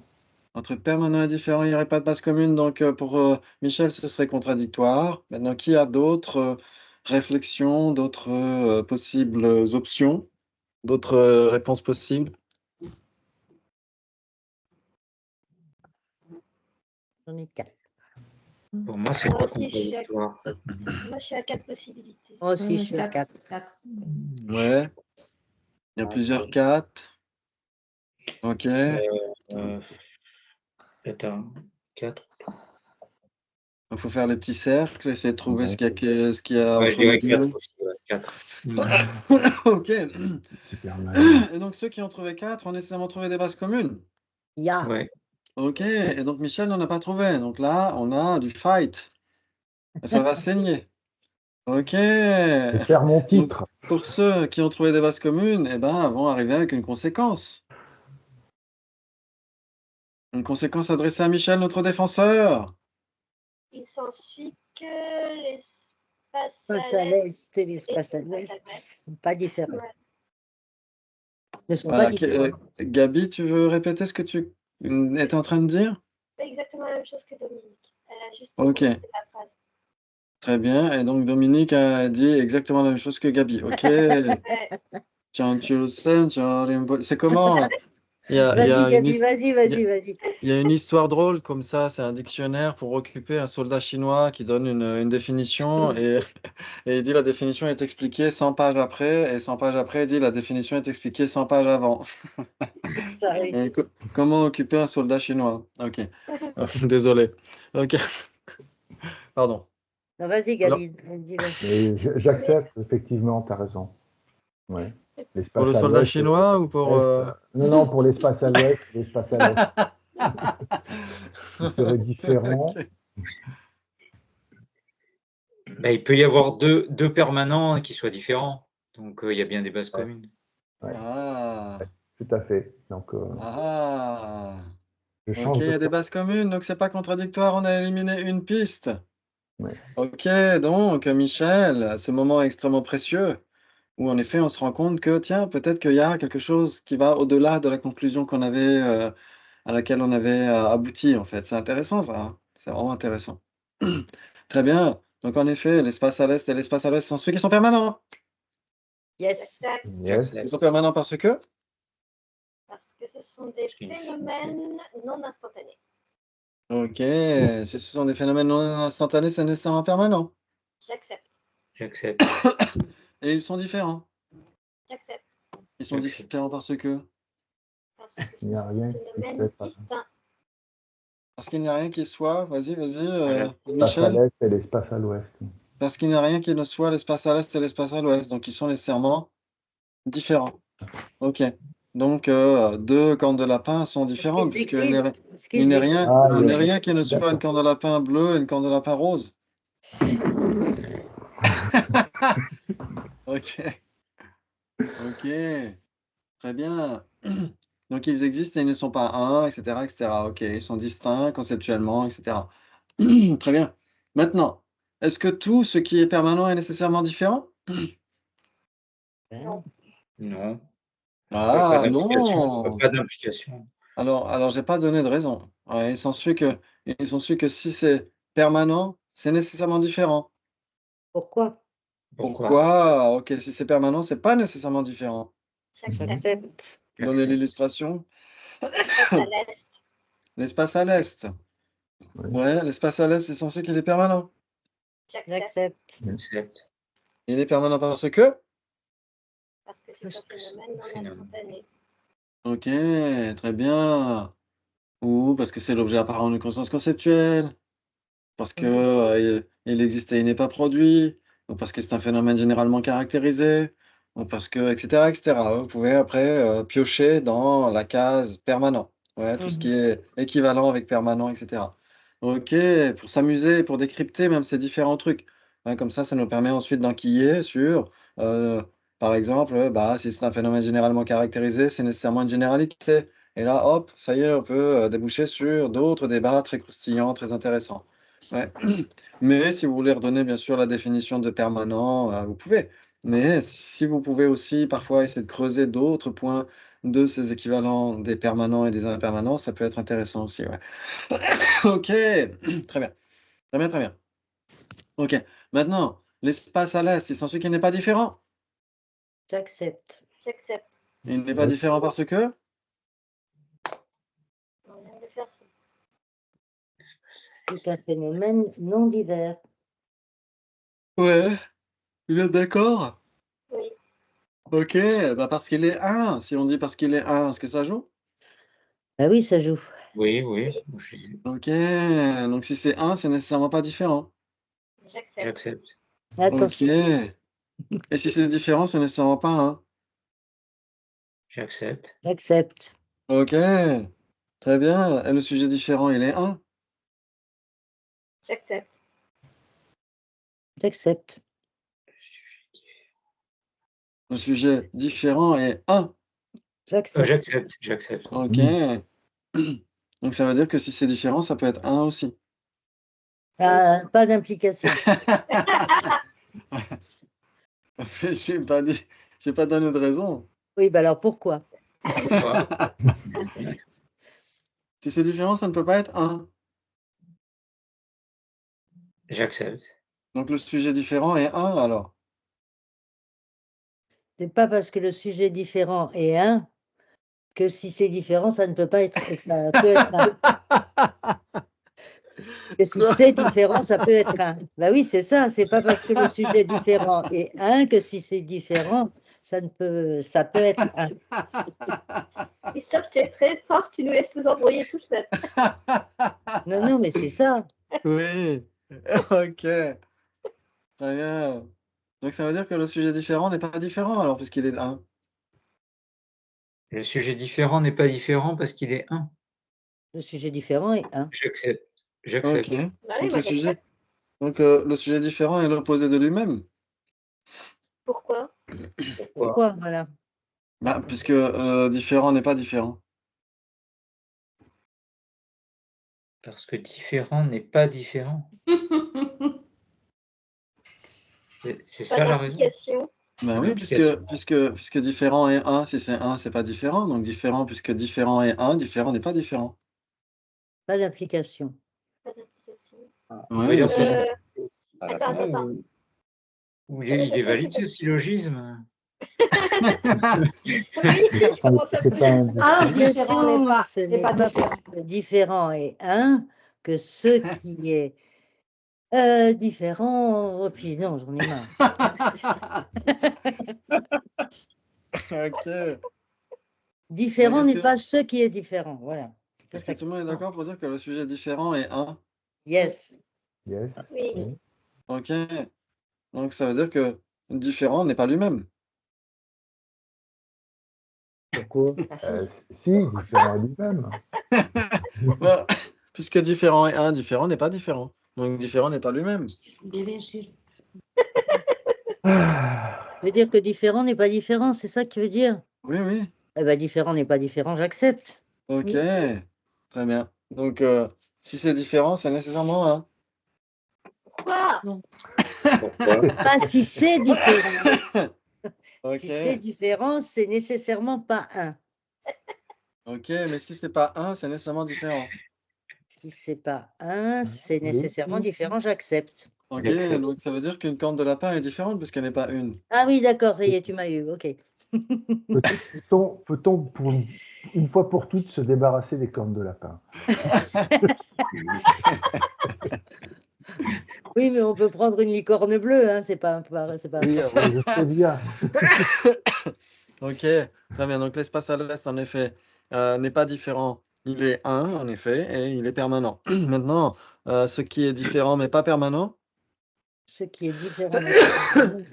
Entre permanent et différent, il n'y aurait pas de base commune. Donc, pour Michel, ce serait contradictoire. Maintenant, qui a d'autres réflexions, d'autres possibles options, d'autres réponses possibles? J'en ai 4. Pour moi, c'est Moi pas aussi, contradictoire. Moi, je suis à 4 possibilités. Moi aussi, je suis à 4. Ouais, il y a plusieurs 4. Ok. Attends, 4. Il faut faire les petits cercles, essayer de trouver Ouais. ce qu'il y a Ouais, je entre les dirais 4 deux. aussi. 4. Ok. C'est permanent. Et donc, ceux qui ont trouvé 4 ont nécessairement trouvé des bases communes. Ya. Ouais. Ok. Et donc, Michel n'en a pas trouvé. Donc là, on a du fight. Ça va saigner. OK. Je perds mon Donc, titre. pour ceux qui ont trouvé des bases communes, eh ben, vont arriver avec une conséquence. Une conséquence adressée à Michel, notre défenseur. Il s'ensuit que l'espace L'espace à à l'est l'est et l'espace à l'ouest ne sont pas différents. Ouais. Ne sont Voilà. pas différents. Gabi, tu veux répéter ce que tu étais en train de dire? Exactement la même chose que Dominique. Elle a juste OK. complété la phrase. Très bien. Et donc, Dominique a dit exactement la même chose que Gabi. OK. Tiens, tu le sais, c'est comment? Il y a Vas-y, une Gabi, vas-y. Il y a une histoire drôle comme ça, c'est un dictionnaire pour occuper un soldat chinois qui donne une définition et il dit la définition est expliquée 100 pages après et 100 pages après, il dit la définition est expliquée 100 pages avant. Ça arrive. Et comment occuper un soldat chinois? Ok, désolé. Ok, pardon. Non, vas-y, Alors, Gabi, dis-le. Mais j'accepte, effectivement, tu as raison. Ouais. pour le L'espace à soldat l'ouest. chinois ou pour... Non, pour l'espace à l'ouest, l'espace à l'est. Il serait différent. Ok. Bah, il peut y avoir deux permanents qui soient différents. Donc, il y a bien des bases Ouais. communes. Ouais. Ah, Tout à fait. Donc, ah. je Ok, change il de y a des camp. bases communes, donc c'est pas contradictoire, on a éliminé une piste. Ouais. Ok, donc Michel, à ce moment extrêmement précieux, où en effet on se rend compte que, tiens, peut-être qu'il y a quelque chose qui va au-delà de la conclusion qu'on avait, à laquelle on avait abouti, en fait. C'est intéressant ça, hein. C'est vraiment intéressant. Très bien. Donc en effet, l'espace à l'est et l'espace à l'ouest sont ceux qui sont permanents. Yes. J'accepte Yes. Ils sont permanents parce que? parce que ce sont des phénomènes non instantanés. Ok, si ce sont des phénomènes non instantanés, c'est nécessairement permanent. J'accepte. J'accepte. Et ils sont différents. J'accepte. Ils sont J'accepte. différents parce que? Il n'y a rien qui phénomène fait distinct. Parce qu'il n'y a rien qui soit, vas-y, Voilà. l'espace à Michel. l'est et l'espace à l'ouest. Parce qu'il n'y a rien qui ne soit l'espace à l'est et l'espace à l'ouest, donc ils sont nécessairement différents. Ok. Donc, deux cornes de lapin sont différentes, Parce puisqu'il n'est Parce qu'ils existent. Ah, il il y n'est a- rien qui ne soit une D'accord. corne de lapin bleue et une corne de lapin rose. Ok. Ok. Très bien. Donc, ils existent et ils ne sont pas un, etc., etc. Ok. Ils sont distincts conceptuellement, etc. Très bien. Maintenant, est-ce que tout ce qui est permanent est nécessairement différent? Non. Non. Ah, Pas non. d'implication. Alors, j'ai pas donné de raison. Ouais, il s'ensuit que si c'est permanent, c'est nécessairement différent. Pourquoi? Pourquoi? Ok, si c'est permanent, c'est pas nécessairement différent. J'accepte. J'accepte. Donnez l'illustration. L'espace à l'est. L'espace à l'est. Oui. Ouais, l'espace à l'est, c'est censé qu'il est permanent. J'accepte. J'accepte. J'accepte. Il est permanent parce que? Parce que c'est un phénomène non instantané. Ok, très bien. Ou parce que c'est l'objet apparent d'une conscience conceptuelle. Parce que il existe et il n'est pas produit, ou parce que c'est un phénomène généralement caractérisé, ou parce que, etc., etc. Vous pouvez après piocher dans la case permanent. Ouais, tout ce qui est équivalent avec permanent, etc. Ok, pour s'amuser, pour décrypter même ces différents trucs. Ouais, comme ça nous permet ensuite d'enquiller sur, euh, par exemple, bah, si c'est un phénomène généralement caractérisé, c'est nécessairement une généralité. Et là, hop, ça y est, on peut déboucher sur d'autres débats très croustillants, très intéressants. Ouais. Mais si vous voulez redonner bien sûr la définition de permanent, vous pouvez. Mais si vous pouvez aussi parfois essayer de creuser d'autres points de ces équivalents des permanents et des impermanents, ça peut être intéressant aussi, ouais. OK, très bien. Très bien, très bien. OK. Maintenant, l'espace à l'est, il s'ensuit qu'il n'est pas différent? J'accepte. J'accepte. Il n'est pas différent parce que? On vient de faire ça. C'est un phénomène non divers. Ouais, vous êtes d'accord? Oui. OK, bah parce qu'il est un. Si on dit parce qu'il est un, est-ce que ça joue? Ah oui, ça joue. Oui. OK, donc si c'est un, c'est nécessairement pas différent. J'accepte. J'accepte. OK. Attention. Et si c'est différent, c'est nécessairement pas un. J'accepte. J'accepte. OK, très bien. Et le sujet différent, il est un. J'accepte. J'accepte. Le sujet différent est un. J'accepte. J'accepte. OK. Donc ça veut dire que si c'est différent, ça peut être un aussi. Ah, pas d'implication. J'ai pas donné de raison. Oui, bah alors pourquoi? Pourquoi? Si c'est différent, ça ne peut pas être un. J'accepte. Donc le sujet différent est un alors. C'est pas parce que le sujet différent est un que si c'est différent, ça ne peut pas être, ça peut être un. Que si Quoi? c'est différent, ça peut être un. Bah oui, c'est ça. C'est pas parce que le sujet différent est un que si c'est différent, ça peut être un. Et sauf tu es très fort, tu nous laisses vous embrouiller tout seul. Non, non, mais c'est ça. Oui. OK. Très bien. Donc ça veut dire que le sujet différent n'est pas différent alors puisqu'il est un. Le sujet différent n'est pas différent parce qu'il est un. Le sujet différent est un. J'accepte. OK. J'accepte. Bah oui, Donc moi le sujet j'accepte. donc le sujet différent est l'opposé de lui-même? Pourquoi? Pourquoi? Voilà. Bah, puisque, différent n'est pas différent. Parce que différent n'est pas différent. C'est Pas ça la raison. d'implication. Bah oui, puisque différent est un, si c'est un, c'est pas différent. Donc différent, puisque différent est un, différent n'est pas différent. Pas d'implication. Pas d'implication. On va dire c'est Attends. Ou il est valide ce syllogisme. Oui, je commence à C'est pas un- Un différent n'est pas, Ce n'est n'est pas pas différent. parce que différent est un que ce qui est différent. Oh, puis non, j'en ai marre. OK. Différent est-ce n'est que- pas ce qui est différent. Voilà. C'est Est-ce que ça tout le qui- monde est d'accord pour dire que le sujet différent est un? Yes. Yes. Oui. Oui. Ok. Donc ça veut dire que différent n'est pas lui-même. Pourquoi? Si, différent est lui-même. Bah, puisque différent est un, différent n'est pas différent. Donc différent n'est pas lui-même. Ah, Je veux dire que différent n'est pas différent, c'est ça que tu veux dire? Oui, oui. Eh ben, différent n'est pas différent, j'accepte. Ok. Très bien. Donc si c'est différent, c'est nécessairement un. Pourquoi? Pourquoi? Pas si c'est différent. Ok. Si c'est différent, c'est nécessairement pas un. Ok, mais si c'est pas un, c'est nécessairement différent. Si c'est pas un, c'est oui. nécessairement différent, j'accepte. Ok, J'accepte. donc ça veut dire qu'une corne de lapin est différente puisqu'elle n'est pas une. Ah oui, d'accord, ça y est, tu m'as eu, ok. Peut-on, pour une fois pour toutes, se débarrasser des cornes de lapin? Oui, mais on peut prendre une licorne bleue, hein, c'est pas Oui, je sais bien. Ok, très bien. Donc l'espace à l'est, en effet, n'est pas différent. Il est un, en effet, et il est permanent. Maintenant, ce qui est différent mais pas permanent, Ce qui est différent. Mais pas permanent.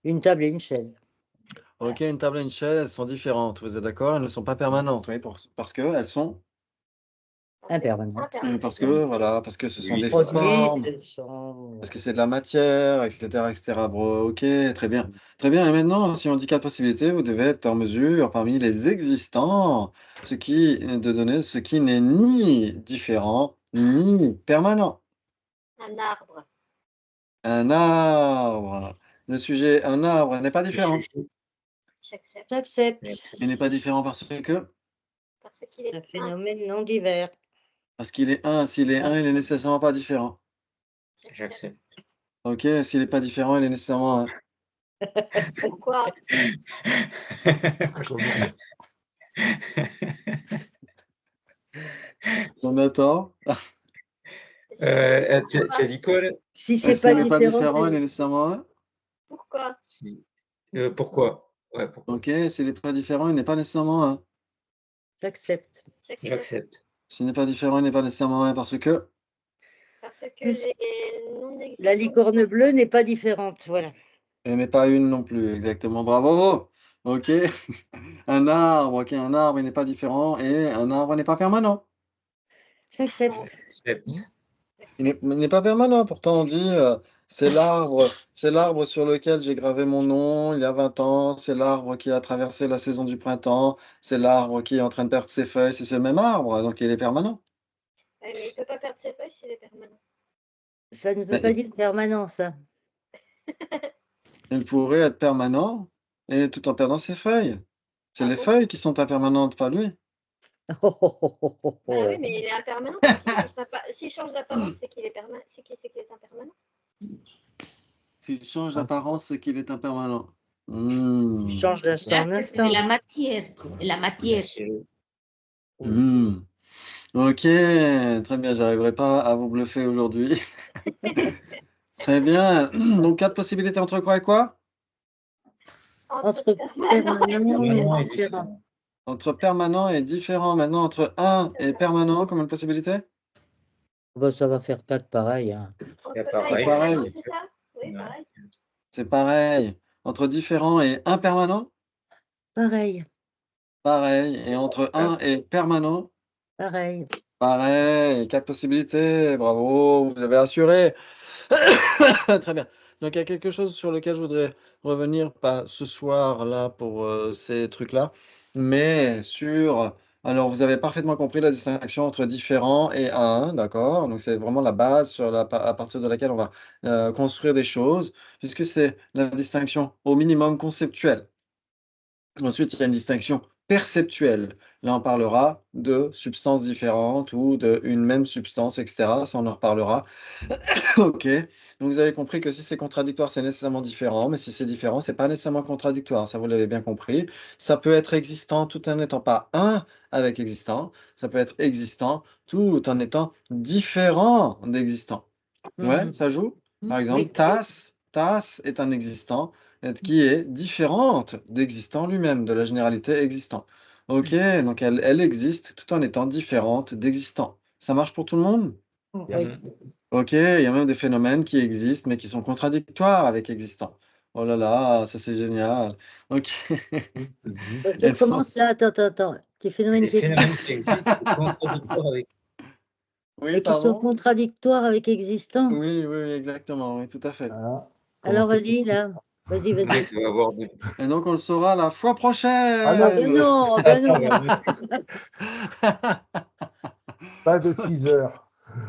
Une table et une chaise. ok, une table et une chaise sont différentes, vous êtes d'accord? Elles ne sont pas permanentes, oui, parce qu'elles sont, Impermanent. parce que, voilà, parce que ce sont Oui. des Produites, formes, elles sont- parce que c'est de la matière, etc., etc. Bon, ok, très bien. Très bien, et maintenant, si on dit quatre possibilités, vous devez être en mesure, parmi les existants, de donner ce qui n'est ni différent, ni permanent. Un arbre. Un arbre. Le sujet, un arbre n'est pas différent. J'accepte. J'accepte. Il n'est pas différent parce que, Parce qu'il est Un un. phénomène non divers. parce qu'il est un. S'il est un, il est nécessairement pas différent. J'accepte. Ok, s'il n'est pas différent, il est nécessairement un. Pourquoi? On attend. Tu as dit quoi là? Si c'est S'il pas n'est pas différent, différent, il est c'est... nécessairement un. Pourquoi? Pourquoi? Ouais, pourquoi? Ok, s'il n'est pas différent, il n'est pas nécessairement un. J'accepte. J'accepte. J'accepte. S'il n'est pas différent, il n'est pas nécessairement un parce que. Parce que Plus- les non-existants. La licorne bleue n'est pas différente, voilà. Elle n'est pas une non plus, exactement. Bravo. Ok. Un arbre, ok, un arbre, il n'est pas différent et un arbre n'est pas permanent. J'accepte. J'accepte. Il n'est pas permanent. Pourtant, on dit c'est l'arbre sur lequel j'ai gravé mon nom il y a 20 ans. C'est l'arbre qui a traversé la saison du printemps. C'est l'arbre qui est en train de perdre ses feuilles. C'est ce même arbre, donc il est permanent. Ouais, mais il ne peut pas perdre ses feuilles s'il est permanent. Ça ne veut Mais pas dire permanent, ça. il pourrait être permanent et tout en perdant ses feuilles. C'est Ah les bon? feuilles qui sont impermanentes, pas lui. Oh, oh, oh, oh, oh, Bah oh. oui, mais il est impermanent. Tant qu'il change s'il change d'apparence, c'est qu'il est permanent. C'est qu'il est impermanent. S'il change d'apparence, c'est qu'il est impermanent. Tu changes d'instant en C'est instant. la matière. La matière. Ok, très bien, j'arriverai pas à vous bluffer aujourd'hui. Très bien. Donc, quatre possibilités entre quoi et quoi? Entre permanent et différent. Entre permanent et différent. Maintenant, entre un et permanent, combien de possibilités? Bah, ça va faire 4 pareil, hein. Entre pareil. un et Pareil. permanent, c'est ça? Oui, Ouais. pareil. C'est pareil. Entre différent et impermanent? Pareil, Pareil. Et entre un et permanent? pareil. Pareil. Quatre possibilités. Bravo, vous avez assuré. Très bien. Donc, il y a quelque chose sur lequel je voudrais revenir, pas ce soir-là pour ces trucs-là, mais sur... Alors, vous avez parfaitement compris la distinction entre différent et un, d'accord? Donc, c'est vraiment la base à partir de laquelle on va construire des choses, puisque c'est la distinction au minimum conceptuelle. Ensuite, il y a une distinction perceptuelle. Là, on parlera de substances différentes ou d'une même substance, etc. Ça, on en reparlera. Ok. Donc, vous avez compris que si c'est contradictoire, c'est nécessairement différent. Mais si c'est différent, c'est pas nécessairement contradictoire. Ça, vous l'avez bien compris. Ça peut être existant tout en n'étant pas un avec existant. Ça peut être existant tout en étant différent d'existant. Ouais, ça joue. Par exemple, Oui. tasse est un existant qui est différente d'existant lui-même, de la généralité existant. Ok, donc elle existe tout en étant différente d'existant. Ça marche pour tout le monde? Oui. Ok, il y a même des phénomènes qui existent, mais qui sont contradictoires avec existant. Oh là là, ça c'est génial. Ok. Et Comment donc, ça? Attends. Des phénomènes Des qui existent phénomènes qui existent et contradictoires avec. oui, et qui sont pardon? contradictoires avec existants. Oui, exactement, oui, tout à fait. Ah, Alors commencez. vas-y, là. Vas-y. Oui, il doit avoir des. Et donc on le saura la fois Ah Ben prochaine. non, ben Attends, non. pas de teaser.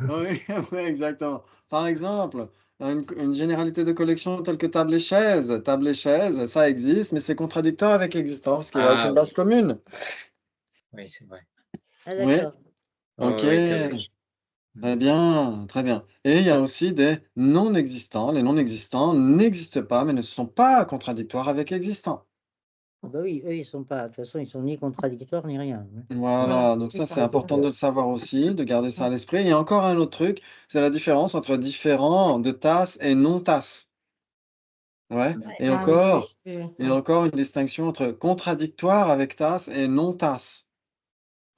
Oui, oui, exactement. Par exemple, une généralité de collection telle que table et chaise. Table et chaise, ça existe, mais c'est contradictoire avec existant parce qu'il n'y a Ah aucune base commune. oui, c'est vrai. Ah, Oui, d'accord. ok. Oui, t'as raison. Très bien, très bien. Et il y a aussi des non-existants. Les non-existants n'existent pas, mais ne sont pas contradictoires avec existants. Ah bah oui, eux, ils sont pas. De toute façon, ils sont ni contradictoires ni rien. Voilà, donc ça c'est important de le savoir aussi, de garder ça à l'esprit. Il y a encore un autre truc, c'est la différence entre différent de tasse et non-tasse. Ouais. Et Ah oui, encore, oui. et encore une distinction entre contradictoire avec tasse et non-tasse.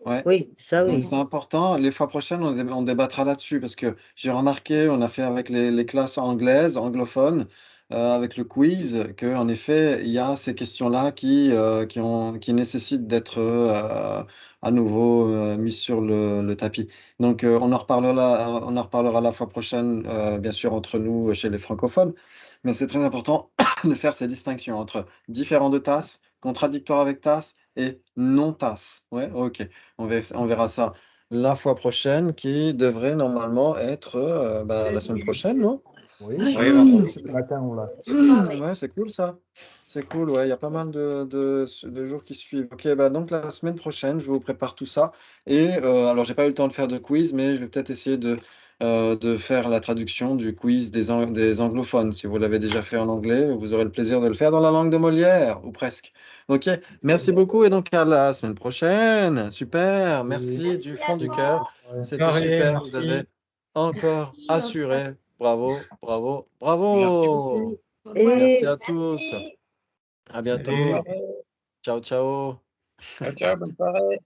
Ouais. Oui, ça Donc oui. c'est important. Les fois prochaines, on débattra là-dessus parce que j'ai remarqué, on a fait avec les classes anglaises, anglophones, avec le quiz, qu'en effet, il y a ces questions-là qui nécessitent d'être à nouveau mises sur le tapis. Donc on en reparlera la fois prochaine, bien sûr, entre nous chez les francophones. Mais c'est très important de faire ces distinctions entre différents de tasses, contradictoire avec tasse et non tasse. Ouais, ok. On verra ça la fois prochaine, qui devrait normalement être la semaine prochaine, non? Oui, Oui. Oui, vendredi. ce matin, on l'a. Ouais, c'est cool ça. C'est cool, ouais, il y a pas mal de jours qui suivent. Ok, bah donc la semaine prochaine, je vous prépare tout ça. Et alors, j'ai pas eu le temps de faire de quiz, mais je vais peut-être essayer de faire la traduction du quiz des anglophones. Si vous l'avez déjà fait en anglais, vous aurez le plaisir de le faire dans la langue de Molière, ou presque. Ok, merci beaucoup et donc à la semaine prochaine. Super, merci du Merci à fond du toi. cœur. Ouais. C'était Carré, super, vous merci. avez encore Merci, au revoir. assuré. Bravo, bravo, Merci bravo. beaucoup. Au revoir. Merci Et à tous. Merci. À Salut. bientôt. Ciao, ciao. Ciao, ciao, bonne soirée.